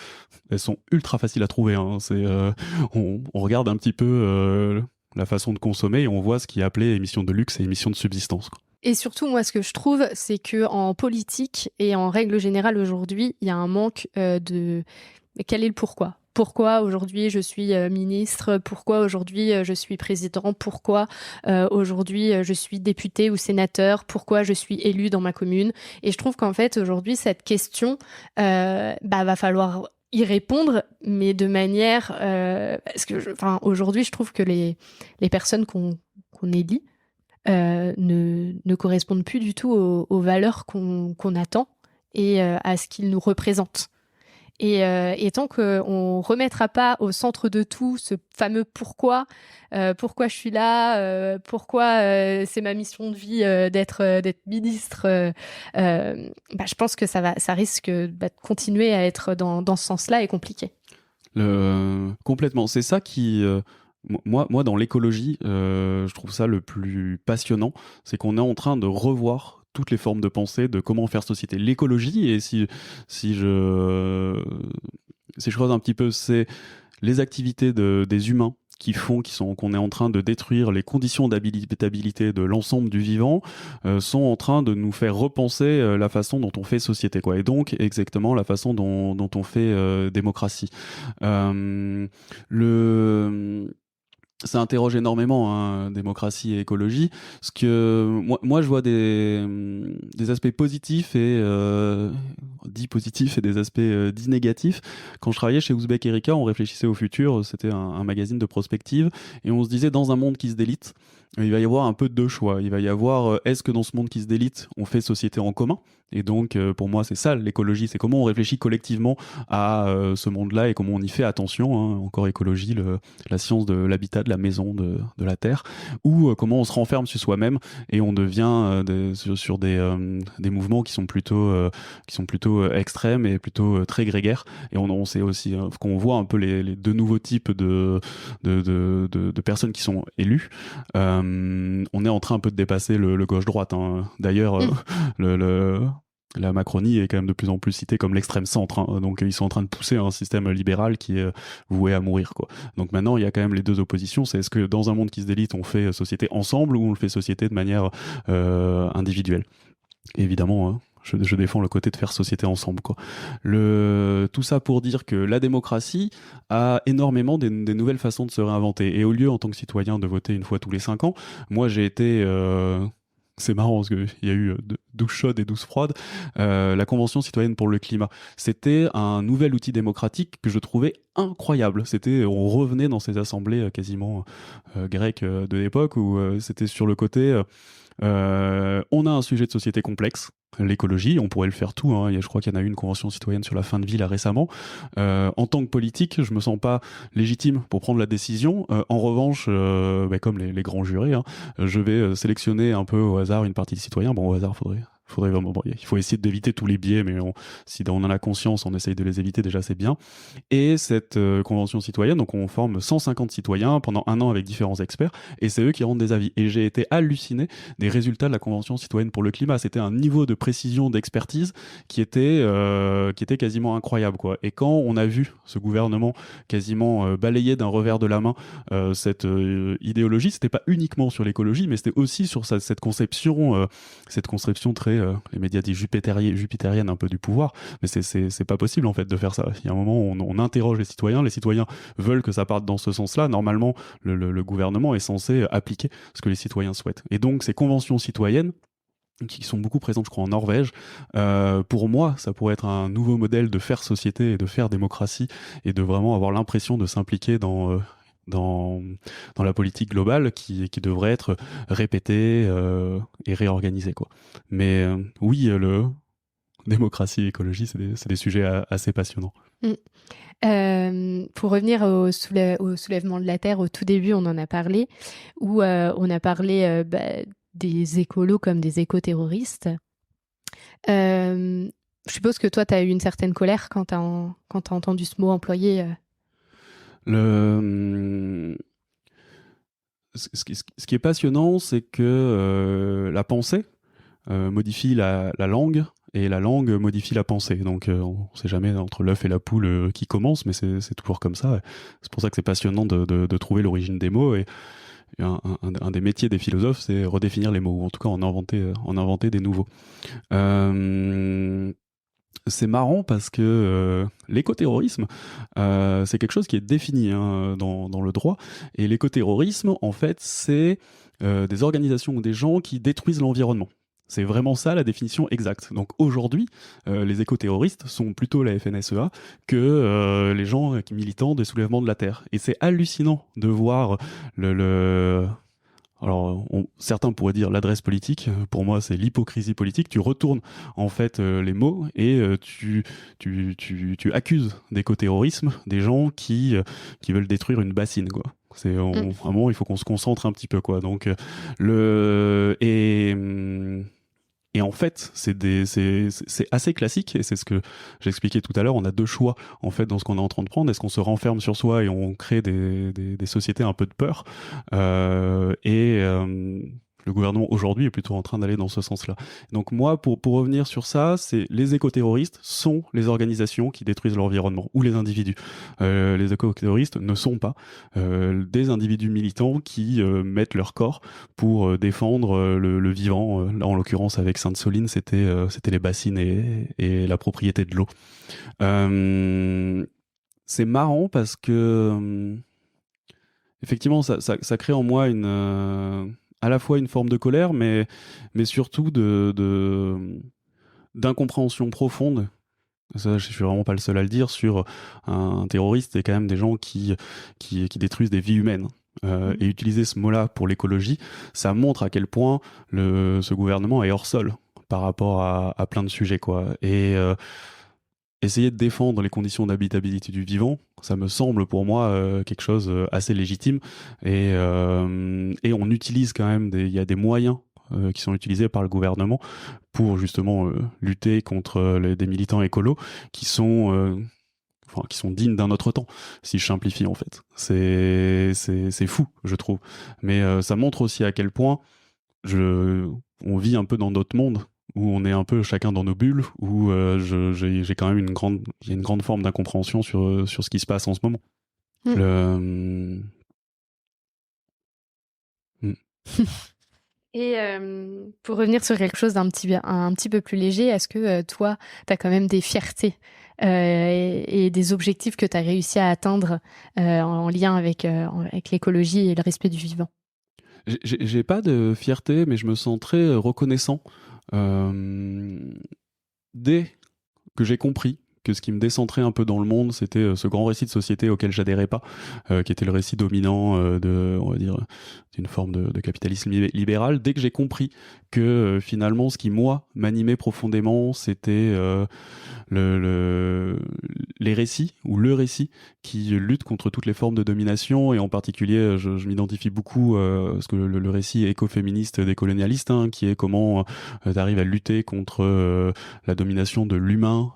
elles sont ultra faciles à trouver. On regarde un petit peu la façon de consommer et on voit ce qui est appelé émissions de luxe et émissions de subsistance, quoi. Et surtout, moi, ce que je trouve, c'est qu'en politique et en règle générale aujourd'hui, il y a un manque de... Quel est le pourquoi ? Pourquoi aujourd'hui je suis ministre ? Pourquoi aujourd'hui je suis président ? Pourquoi aujourd'hui je suis député ou sénateur ? Pourquoi je suis élu dans ma commune ? Et je trouve qu'en fait aujourd'hui cette question, va falloir y répondre, mais de manière parce que aujourd'hui je trouve que les personnes qu'on élit ne correspondent plus du tout aux valeurs qu'on attend et à ce qu'ils nous représentent. Et tant qu'on ne remettra pas au centre de tout ce fameux pourquoi je suis là, pourquoi c'est ma mission de vie d'être ministre, je pense que ça risque de continuer à être dans ce sens-là et compliqué. Complètement. C'est ça qui... Moi, dans l'écologie, je trouve ça le plus passionnant, c'est qu'on est en train de revoir toutes les formes de pensée de comment faire société. L'écologie, et si je creuse un petit peu, c'est les activités des humains qu'on est en train de détruire les conditions d'habitabilité de l'ensemble du vivant, sont en train de nous faire repenser la façon dont on fait société, quoi. Et donc exactement la façon dont on fait démocratie. ça interroge énormément, hein, démocratie et écologie. Parce que moi je vois des aspects positifs et dits positifs et des aspects dits négatifs. Quand je travaillais chez Ouzbek Erika, on réfléchissait au futur. C'était un magazine de prospective et on se disait dans un monde qui se délite, il va y avoir un peu deux choix. Il va y avoir est-ce que dans ce monde qui se délite, on fait société en commun? Et donc, pour moi, c'est ça l'écologie, c'est comment on réfléchit collectivement à ce monde-là et comment on y fait attention. Hein. Encore écologie, la science de l'habitat, de la maison, de la terre, ou comment on se renferme sur soi-même et on devient sur des mouvements qui sont plutôt extrêmes et plutôt très grégaires. Et on sait aussi qu'on voit un peu les deux nouveaux types de personnes qui sont élues. On est en train un peu de dépasser le gauche-droite. Hein. D'ailleurs, la Macronie est quand même de plus en plus citée comme l'extrême centre. Hein. Donc ils sont en train de pousser un système libéral qui est voué à mourir, quoi. Donc maintenant, il y a quand même les deux oppositions. C'est est-ce que dans un monde qui se délite, on fait société ensemble ou on le fait société de manière individuelle? Évidemment, hein, je défends le côté de faire société ensemble, quoi. Tout ça pour dire que la démocratie a énormément des nouvelles façons de se réinventer. Et au lieu, en tant que citoyen, de voter une fois tous les 5 ans, moi j'ai été... c'est marrant parce qu'il y a eu 12 chaudes et 12 froides. La Convention citoyenne pour le climat. C'était un nouvel outil démocratique que je trouvais incroyable. On revenait dans ces assemblées quasiment grecques de l'époque où c'était sur le côté... on a un sujet de société complexe, l'écologie, on pourrait le faire tout, hein. Je crois qu'il y en a eu une convention citoyenne sur la fin de vie là récemment. En tant que politique, je me sens pas légitime pour prendre la décision. En revanche, comme les grands jurés, hein, je vais sélectionner un peu au hasard une partie des citoyens. Bon, au hasard, faudrait vraiment... Bon, il faut essayer d'éviter tous les biais, mais si on en a conscience, on essaye de les éviter, déjà c'est bien. Et cette convention citoyenne, donc on forme 150 citoyens pendant 1 an avec différents experts, et c'est eux qui rendent des avis. Et j'ai été halluciné des résultats de la Convention citoyenne pour le climat. C'était un niveau de précision, d'expertise qui était quasiment incroyable, quoi. Et quand on a vu ce gouvernement quasiment balayer d'un revers de la main cette idéologie, c'était pas uniquement sur l'écologie, mais c'était aussi sur cette conception très, les médias disent jupitérienne un peu du pouvoir, mais c'est pas possible en fait de faire ça. Il y a un moment où on interroge les citoyens veulent que ça parte dans ce sens-là. Normalement, le gouvernement est censé appliquer ce que les citoyens souhaitent. Et donc, ces conventions citoyennes, qui sont beaucoup présentes, je crois, en Norvège. Pour moi, ça pourrait être un nouveau modèle de faire société et de faire démocratie et de vraiment avoir l'impression de s'impliquer dans la politique globale qui devrait être répétée et réorganisée, quoi. Mais oui, démocratie et écologie, c'est des sujets assez passionnants. Pour revenir au soulèvement de la Terre, au tout début, on en a parlé, où on a parlé des écolos comme des éco-terroristes. Je suppose que toi, tu as eu une certaine colère quand tu as entendu ce mot employé. Ce qui est passionnant, c'est que la pensée modifie la langue, et la langue modifie la pensée. Donc on ne sait jamais entre l'œuf et la poule qui commence, mais c'est toujours comme ça. C'est pour ça que c'est passionnant de trouver l'origine des mots. Et un des métiers des philosophes, c'est redéfinir les mots, ou en tout cas en inventer des nouveaux. C'est marrant parce que l'écoterrorisme, c'est quelque chose qui est défini, hein, dans le droit. Et l'écoterrorisme, en fait, c'est des organisations ou des gens qui détruisent l'environnement. C'est vraiment ça la définition exacte. Donc aujourd'hui, les écoterroristes sont plutôt la FNSEA que les gens militants des soulèvements de la Terre. Et c'est hallucinant de voir alors, certains pourraient dire l'adresse politique. Pour moi, c'est l'hypocrisie politique. Tu retournes en fait les mots et tu accuses d'écoterrorisme des gens qui veulent détruire une bassine, quoi. À un moment, il faut qu'on se concentre un petit peu, quoi. Donc et en fait, c'est assez classique, et c'est ce que j'expliquais tout à l'heure. On a deux choix en fait dans ce qu'on est en train de prendre. Est-ce qu'on se renferme sur soi et on crée des sociétés un peu de peur, le gouvernement aujourd'hui est plutôt en train d'aller dans ce sens-là. Donc moi, pour revenir sur ça, c'est les écoterroristes sont les organisations qui détruisent l'environnement, ou les individus. Les écoterroristes ne sont pas des individus militants qui mettent leur corps pour défendre le vivant. Là, en l'occurrence, avec Sainte-Soline, c'était les bassines et la propriété de l'eau. C'est marrant parce que effectivement, ça crée en moi à la fois une forme de colère, mais surtout d'incompréhension profonde. Ça, je suis vraiment pas le seul à le dire sur un terroriste et quand même des gens qui détruisent des vies humaines. Et utiliser ce mot-là pour l'écologie, ça montre à quel point ce gouvernement est hors sol par rapport à plein de sujets, quoi. Et essayer de défendre les conditions d'habitabilité du vivant, ça me semble pour moi quelque chose assez légitime. Et on utilise quand même il y a des moyens qui sont utilisés par le gouvernement pour justement lutter contre des militants écolos qui sont qui sont dignes d'un autre temps, si je simplifie en fait. C'est fou, je trouve. Mais ça montre aussi à quel point on vit un peu dans notre monde, où on est un peu chacun dans nos bulles, où j'ai quand même il y a une grande forme d'incompréhension sur ce qui se passe en ce moment. Le... Et pour revenir sur quelque chose un petit peu plus léger, est-ce que toi, tu as quand même des fiertés et des objectifs que tu as réussi à atteindre en lien avec l'écologie et le respect du vivant? J'ai pas de fierté, mais je me sens très reconnaissant. Dès que j'ai compris que ce qui me décentrait un peu dans le monde, c'était ce grand récit de société auquel j'adhérais pas, qui était le récit dominant on va dire, d'une forme de capitalisme libéral. Dès que j'ai compris que finalement, ce qui, moi, m'animait profondément, c'était les récits, ou le récit, qui lutte contre toutes les formes de domination, et en particulier, je m'identifie beaucoup, parce que le récit écoféministe décolonialiste, hein, qui est comment tu arrives à lutter contre la domination de l'humain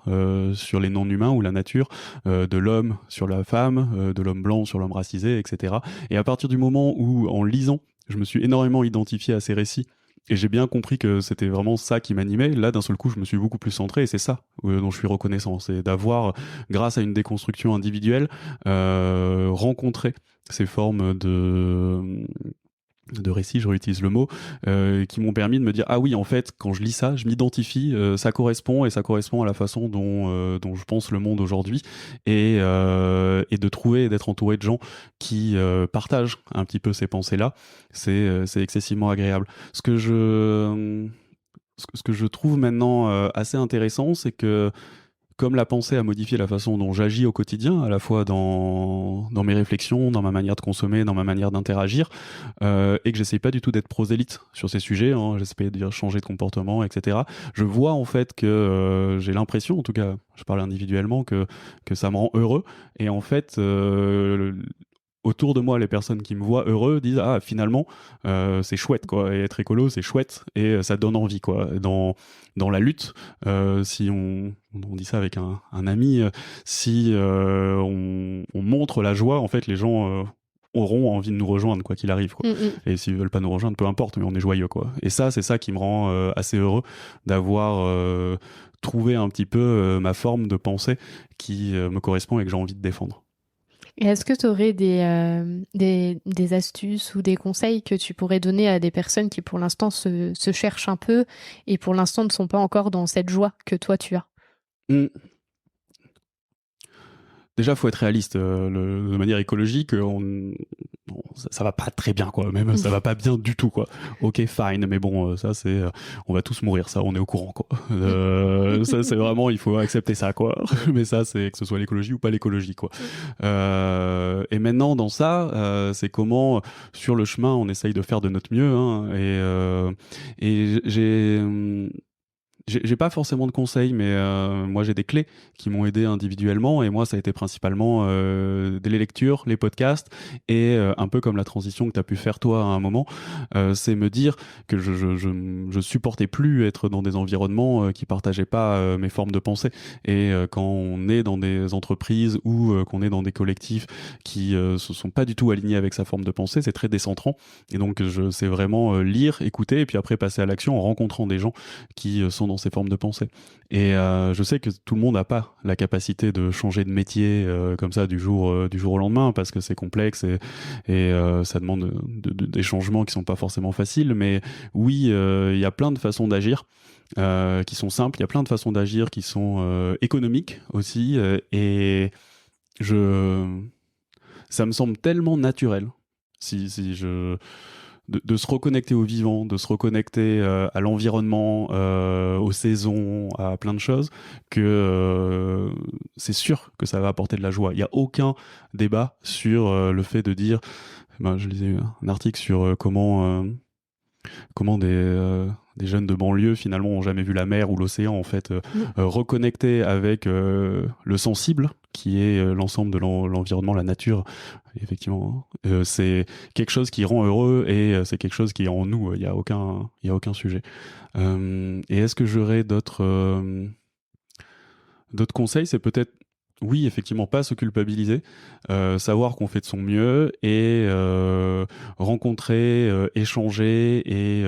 sur les non-humains ou la nature, de l'homme sur la femme, de l'homme blanc sur l'homme racisé, etc. Et à partir du moment où, en lisant, je me suis énormément identifié à ces récits, et j'ai bien compris que c'était vraiment ça qui m'animait. Là, d'un seul coup, je me suis beaucoup plus centré, et c'est ça dont je suis reconnaissant. C'est d'avoir, grâce à une déconstruction individuelle, rencontré ces formes de récits, je réutilise le mot, qui m'ont permis de me dire, ah oui, en fait, quand je lis ça, je m'identifie, ça correspond, et ça correspond à la façon dont je pense le monde aujourd'hui, et de trouver et d'être entouré de gens qui partagent un petit peu ces pensées-là, c'est excessivement agréable. Ce que je trouve maintenant assez intéressant, c'est que comme la pensée a modifié la façon dont j'agis au quotidien, à la fois dans mes réflexions, dans ma manière de consommer, dans ma manière d'interagir, et que j'essaye pas du tout d'être prosélyte sur ces sujets, hein, j'essaie de changer de comportement, etc. Je vois en fait que j'ai l'impression, en tout cas, je parle individuellement, que ça me rend heureux, et en fait, autour de moi, les personnes qui me voient heureux disent, ah, finalement c'est chouette, quoi, et être écolo c'est chouette, et ça donne envie, quoi, dans la lutte. Si on dit ça avec un ami, si on montre la joie, en fait les gens auront envie de nous rejoindre, quoi qu'il arrive, quoi. Et s'ils veulent pas nous rejoindre, peu importe, mais on est joyeux, quoi. Et ça, c'est ça qui me rend assez heureux, d'avoir trouvé un petit peu ma forme de pensée qui me correspond et que j'ai envie de défendre. Et est-ce que tu aurais des astuces ou des conseils que tu pourrais donner à des personnes qui pour l'instant se cherchent un peu et pour l'instant ne sont pas encore dans cette joie que toi tu as? Déjà, faut être réaliste. De manière écologique, ça va pas très bien, quoi. Même ça va pas bien du tout, quoi. Ok, fine, mais bon, ça c'est, on va tous mourir, ça, on est au courant, quoi. Ça, c'est vraiment, il faut accepter ça, quoi. Mais ça, c'est que ce soit l'écologie ou pas l'écologie, quoi. Et maintenant, dans ça, c'est comment, sur le chemin, on essaye de faire de notre mieux, hein. Et j'ai pas forcément de conseils, mais moi j'ai des clés qui m'ont aidé individuellement, et moi ça a été principalement les lectures, les podcasts, et un peu comme la transition que tu as pu faire toi à un moment, c'est me dire que je supportais plus être dans des environnements qui partageaient pas mes formes de pensée. Et quand on est dans des entreprises ou qu'on est dans des collectifs qui se sont pas du tout alignés avec sa forme de pensée, c'est très décentrant. Et donc c'est vraiment lire, écouter, et puis après passer à l'action en rencontrant des gens qui sont dans ces formes de pensée. Et je sais que tout le monde n'a pas la capacité de changer de métier comme ça du jour au lendemain, parce que c'est complexe, et ça demande des changements qui sont pas forcément faciles. Mais oui, il y a plein de façons d'agir qui sont simples, il y a plein de façons d'agir qui sont économiques aussi, et ça me semble tellement naturel de se reconnecter au vivant, de se reconnecter à l'environnement, aux saisons, à plein de choses, que c'est sûr que ça va apporter de la joie. Il n'y a aucun débat sur le fait de dire, je lisais un article sur comment des jeunes de banlieue finalement ont jamais vu la mer ou l'océan, en fait, reconnecter avec le sensible, qui est l'ensemble de l'environnement, la nature. Et effectivement, c'est quelque chose qui rend heureux, et c'est quelque chose qui est en nous. Il y a aucun sujet. Et est-ce que j'aurais d'autres conseils? C'est peut-être, oui, effectivement, pas se culpabiliser, savoir qu'on fait de son mieux, et rencontrer, échanger, et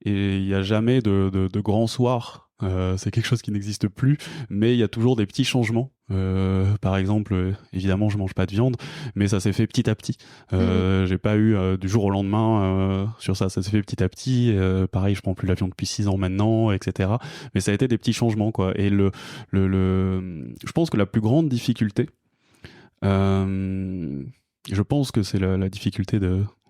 il n'y a jamais de grand soir. C'est quelque chose qui n'existe plus, mais il y a toujours des petits changements. Par exemple, évidemment, je mange pas de viande, mais ça s'est fait petit à petit. J'ai pas eu du jour au lendemain sur ça. Ça s'est fait petit à petit. Pareil, je prends plus l'avion depuis 6 ans maintenant, etc. Mais ça a été des petits changements, quoi. Et je pense que la plus grande difficulté, je pense que c'est la difficulté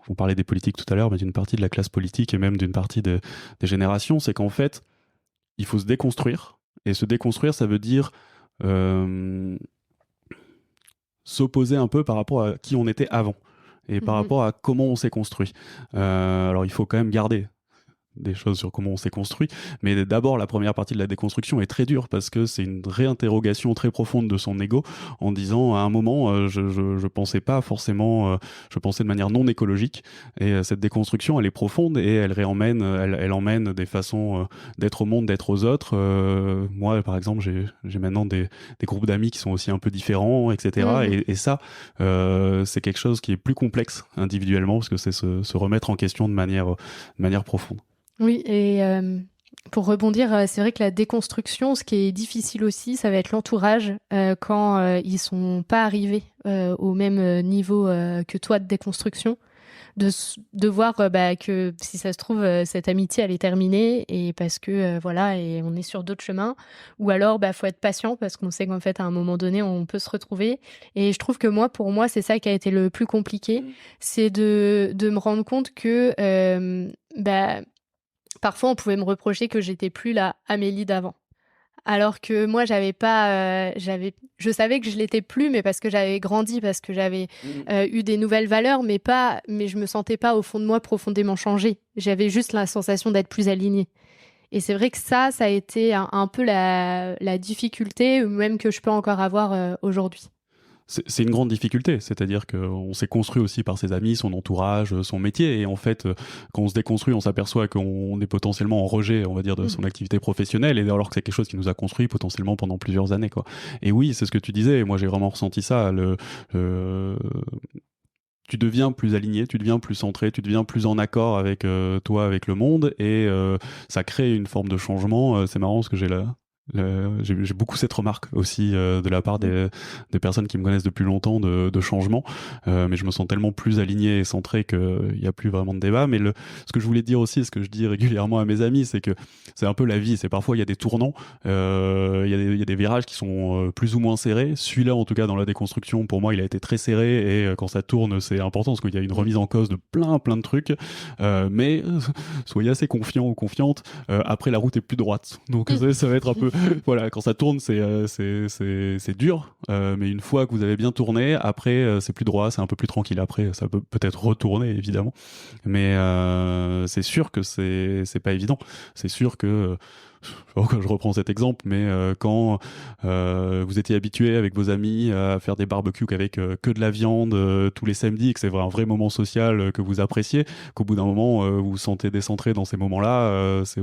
on parlait des politiques tout à l'heure, mais d'une partie de la classe politique et même d'une partie des générations, c'est qu'en fait, il faut se déconstruire. Et se déconstruire, ça veut dire s'opposer un peu par rapport à qui on était avant et par rapport à comment on s'est construit. Alors, il faut quand même garder des choses sur comment on s'est construit, mais d'abord la première partie de la déconstruction est très dure, parce que c'est une réinterrogation très profonde de son ego, en disant à un moment je pensais pas forcément, je pensais de manière non écologique, et cette déconstruction elle est profonde, et elle emmène des façons d'être au monde, d'être aux autres. Moi par exemple j'ai maintenant des groupes d'amis qui sont aussi un peu différents, etc. Et ça c'est quelque chose qui est plus complexe individuellement, parce que c'est se remettre en question de manière profonde. Oui, et pour rebondir, c'est vrai que la déconstruction, ce qui est difficile aussi, ça va être l'entourage quand ils sont pas arrivés au même niveau que toi de déconstruction, de voir que si ça se trouve cette amitié elle est terminée, et parce que voilà, et on est sur d'autres chemins, ou alors faut être patient, parce qu'on sait qu'en fait à un moment donné on peut se retrouver. Et je trouve que pour moi c'est ça qui a été le plus compliqué, c'est de me rendre compte que parfois, on pouvait me reprocher que j'étais plus la Amélie d'avant. Alors que moi, j'avais pas, je savais que je l'étais plus, mais parce que j'avais grandi, parce que j'avais eu des nouvelles valeurs, mais je me sentais pas au fond de moi profondément changée. J'avais juste la sensation d'être plus alignée. Et c'est vrai que ça a été un peu la difficulté, même que je peux encore avoir aujourd'hui. C'est une grande difficulté, c'est-à-dire qu'on s'est construit aussi par ses amis, son entourage, son métier, et en fait, quand on se déconstruit, on s'aperçoit qu'on est potentiellement en rejet, on va dire, de son activité professionnelle, et alors que c'est quelque chose qui nous a construit potentiellement pendant plusieurs années, quoi. Et oui, c'est ce que tu disais, et moi j'ai vraiment ressenti ça, tu deviens plus aligné, tu deviens plus centré, tu deviens plus en accord avec toi, avec le monde, et ça crée une forme de changement. C'est marrant parce que j'ai beaucoup cette remarque aussi de la part des personnes qui me connaissent depuis longtemps de changement, mais je me sens tellement plus aligné et centré qu'il n'y a plus vraiment de débat. Mais ce que je voulais dire aussi, ce que je dis régulièrement à mes amis, c'est que c'est un peu la vie, c'est parfois il y a des tournants, il y a des virages qui sont plus ou moins serrés. Celui-là en tout cas dans la déconstruction, pour moi il a été très serré, et quand ça tourne c'est important parce qu'il y a une remise en cause de plein de trucs, mais soyez assez confiants ou confiantes, après la route est plus droite, donc ça va être un peu voilà, quand ça tourne, c'est dur, mais une fois que vous avez bien tourné, après, c'est plus droit, c'est un peu plus tranquille. Après, ça peut peut-être retourner, évidemment, mais c'est sûr que c'est pas évident. C'est sûr que je reprends cet exemple, mais quand vous étiez habitué avec vos amis à faire des barbecues avec que de la viande tous les samedis, et que c'est un vrai moment social que vous appréciez, qu'au bout d'un moment vous vous sentez décentré dans ces moments-là, c'est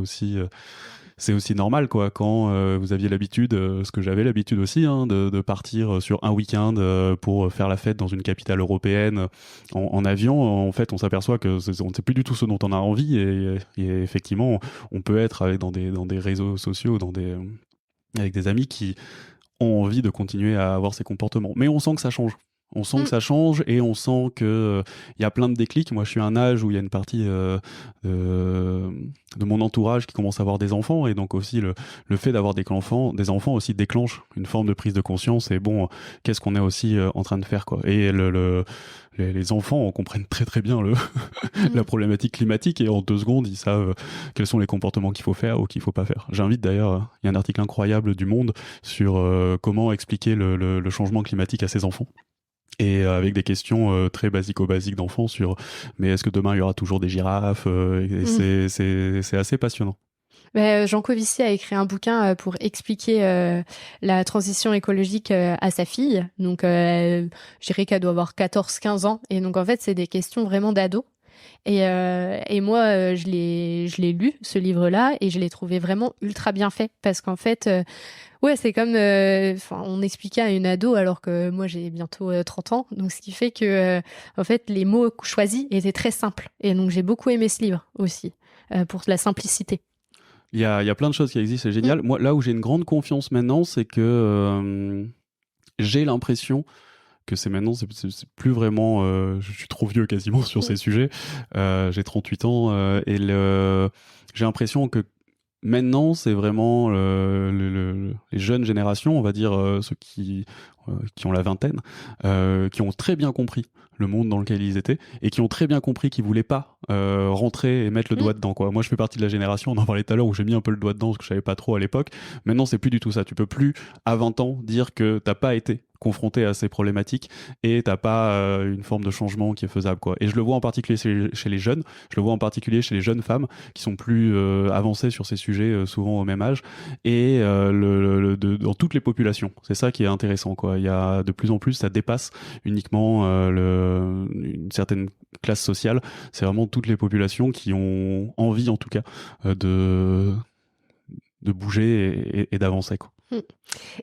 aussi normal, quoi, quand vous aviez l'habitude, ce que j'avais l'habitude aussi, hein, de partir sur un week-end pour faire la fête dans une capitale européenne en avion. En fait, on s'aperçoit que on ne sait plus du tout ce dont on a envie, et effectivement, on peut être dans des réseaux sociaux, avec des amis qui ont envie de continuer à avoir ces comportements. Mais on sent que ça change. On sent que ça change et on sent que y a plein de déclics. Moi, je suis à un âge où il y a une partie de mon entourage qui commence à avoir des enfants, et donc aussi le fait d'avoir des enfants aussi déclenche une forme de prise de conscience. Et bon, qu'est-ce qu'on est aussi en train de faire, quoi. Et les enfants comprennent très très bien la problématique climatique, et en 2 secondes, ils savent quels sont les comportements qu'il faut faire ou qu'il faut pas faire. J'invite d'ailleurs, il y a un article incroyable du Monde sur comment expliquer le changement climatique à ses enfants. Et avec des questions très basiques d'enfants sur mais est-ce que demain il y aura toujours des girafes, et c'est assez passionnant. Jean Covici a écrit un bouquin pour expliquer la transition écologique à sa fille. Donc, je dirais qu'elle doit avoir 14-15 ans. Et donc, en fait, c'est des questions vraiment d'ado. Et moi, je l'ai lu, ce livre-là, et je l'ai trouvé vraiment ultra bien fait. Parce qu'en fait, ouais, c'est comme on expliquait à une ado alors que moi, j'ai bientôt 30 ans. Donc, ce qui fait que, en fait, les mots choisis étaient très simples. Et donc, j'ai beaucoup aimé ce livre aussi, pour la simplicité. Il y a plein de choses qui existent, c'est génial. Moi, là où j'ai une grande confiance maintenant, c'est que j'ai l'impression que c'est plus vraiment... je suis trop vieux quasiment sur ces sujets. J'ai 38 ans et j'ai l'impression que maintenant, c'est vraiment les jeunes générations, on va dire ceux qui ont la vingtaine, qui ont très bien compris le monde dans lequel ils étaient, et qui ont très bien compris qu'ils voulaient pas rentrer et mettre le doigt dedans, quoi. Moi, je fais partie de la génération, on en parlait tout à l'heure, où j'ai mis un peu le doigt dedans parce que je savais pas trop à l'époque. Maintenant, c'est plus du tout ça. Tu peux plus, à 20 ans, dire que t'as pas été confronté à ces problématiques et t'as pas une forme de changement qui est faisable, quoi. Et je le vois en particulier chez les jeunes, je le vois en particulier chez les jeunes femmes qui sont plus avancées sur ces sujets, souvent au même âge, et dans toutes les populations. C'est ça qui est intéressant, quoi. Il y a de plus en plus, ça dépasse uniquement une certaine classe sociale. C'est vraiment toutes les populations qui ont envie, en tout cas, de bouger et d'avancer, quoi.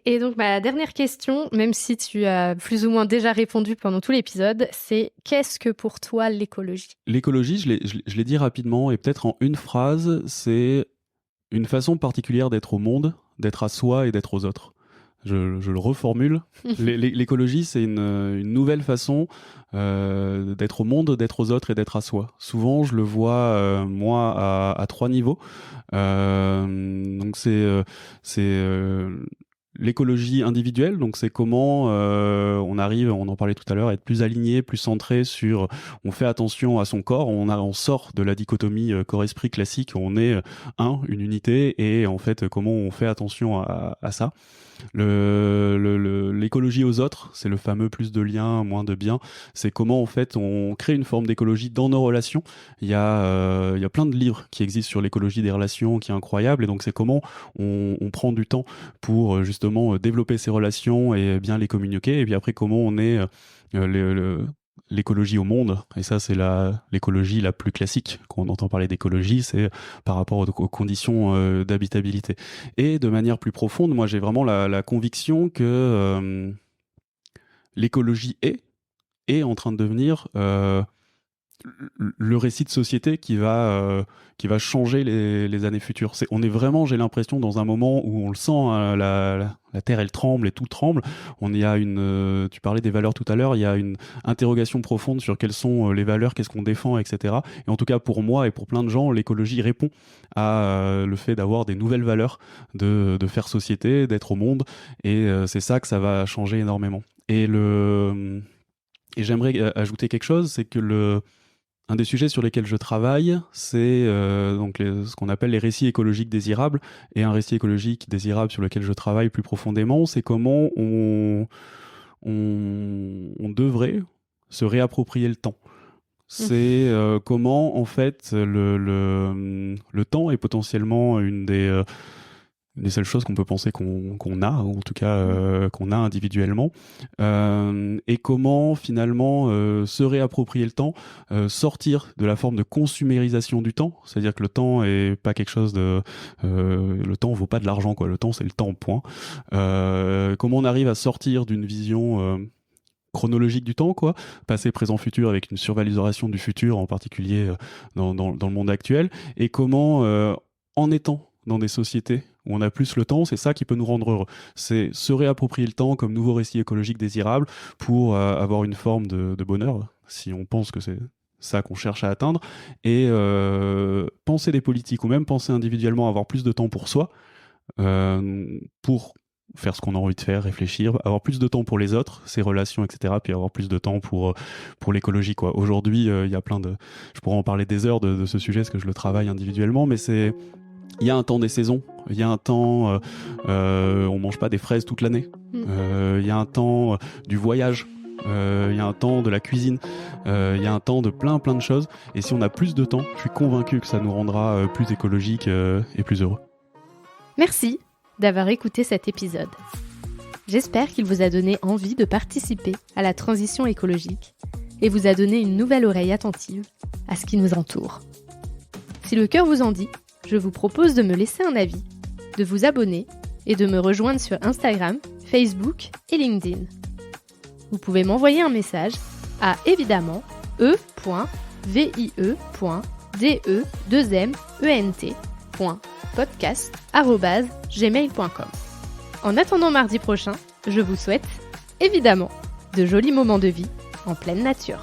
Et donc, ma dernière question, même si tu as plus ou moins déjà répondu pendant tout l'épisode, c'est qu'est-ce que pour toi l'écologie ? L'écologie, je l'ai dit rapidement et peut-être en une phrase, c'est une façon particulière d'être au monde, d'être à soi et d'être aux autres. Je le reformule. L'écologie, c'est une nouvelle façon d'être au monde, d'être aux autres et d'être à soi. Souvent, je le vois, moi, à 3 niveaux. Donc, c'est l'écologie individuelle, donc c'est comment on arrive, on en parlait tout à l'heure, à être plus aligné, plus centré sur, on fait attention à son corps, on sort de la dichotomie corps-esprit classique, on est une unité, et en fait comment on fait attention à ça. L'écologie aux autres, c'est le fameux plus de liens, moins de biens. C'est comment en fait on crée une forme d'écologie dans nos relations. Il y a plein de livres qui existent sur l'écologie des relations qui est incroyable, et donc c'est comment on prend du temps pour justement développer ces relations et bien les communiquer, et puis après comment on est l'écologie au monde, et ça c'est l'écologie la plus classique. Quand on entend parler d'écologie, c'est par rapport aux conditions d'habitabilité. Et de manière plus profonde, moi j'ai vraiment la conviction que l'écologie est en train de devenir le récit de société qui va changer les années futures. On est vraiment, j'ai l'impression, dans un moment où on le sent, hein, la terre elle tremble et tout tremble. Tu parlais des valeurs tout à l'heure, il y a une interrogation profonde sur quelles sont les valeurs, qu'est-ce qu'on défend, etc. Et en tout cas pour moi et pour plein de gens, l'écologie répond à le fait d'avoir des nouvelles valeurs, de faire société, d'être au monde, et c'est ça que ça va changer énormément. Et j'aimerais ajouter quelque chose, c'est que un des sujets sur lesquels je travaille, c'est donc ce qu'on appelle les récits écologiques désirables. Et un récit écologique désirable sur lequel je travaille plus profondément, c'est comment on devrait se réapproprier le temps. C'est comment, en fait, le temps est potentiellement une des seules choses qu'on peut penser qu'on a, ou en tout cas qu'on a individuellement, et comment finalement se réapproprier le temps, sortir de la forme de consumérisation du temps, c'est-à-dire que le temps est pas quelque chose le temps vaut pas de l'argent, quoi. Le temps, c'est le temps, point. Comment on arrive à sortir d'une vision chronologique du temps, quoi, passé, présent, futur, avec une survalorisation du futur, en particulier dans le monde actuel, et comment en étant dans des sociétés où on a plus le temps, c'est ça qui peut nous rendre heureux. C'est se réapproprier le temps comme nouveau récit écologique désirable pour avoir une forme de bonheur, si on pense que c'est ça qu'on cherche à atteindre, et penser des politiques ou même penser individuellement à avoir plus de temps pour soi, pour faire ce qu'on a envie de faire, réfléchir, avoir plus de temps pour les autres, ses relations, etc., puis avoir plus de temps pour l'écologie, quoi. Aujourd'hui, il y a je pourrais en parler des heures de ce sujet, parce que je le travaille individuellement, mais il y a un temps des saisons, il y a un temps, on mange pas des fraises toute l'année, il y a un temps du voyage, il y a un temps de la cuisine, il y a un temps de plein de choses, et si on a plus de temps, je suis convaincu que ça nous rendra plus écologiques et plus heureux. Merci d'avoir écouté cet épisode. J'espère qu'il vous a donné envie de participer à la transition écologique et vous a donné une nouvelle oreille attentive à ce qui nous entoure. Si le cœur vous en dit, je vous propose de me laisser un avis, de vous abonner et de me rejoindre sur Instagram, Facebook et LinkedIn. Vous pouvez m'envoyer un message à évidemment e.vie.de2ment.podcast@gmail.com. En attendant mardi prochain, je vous souhaite, évidemment, de jolis moments de vie en pleine nature.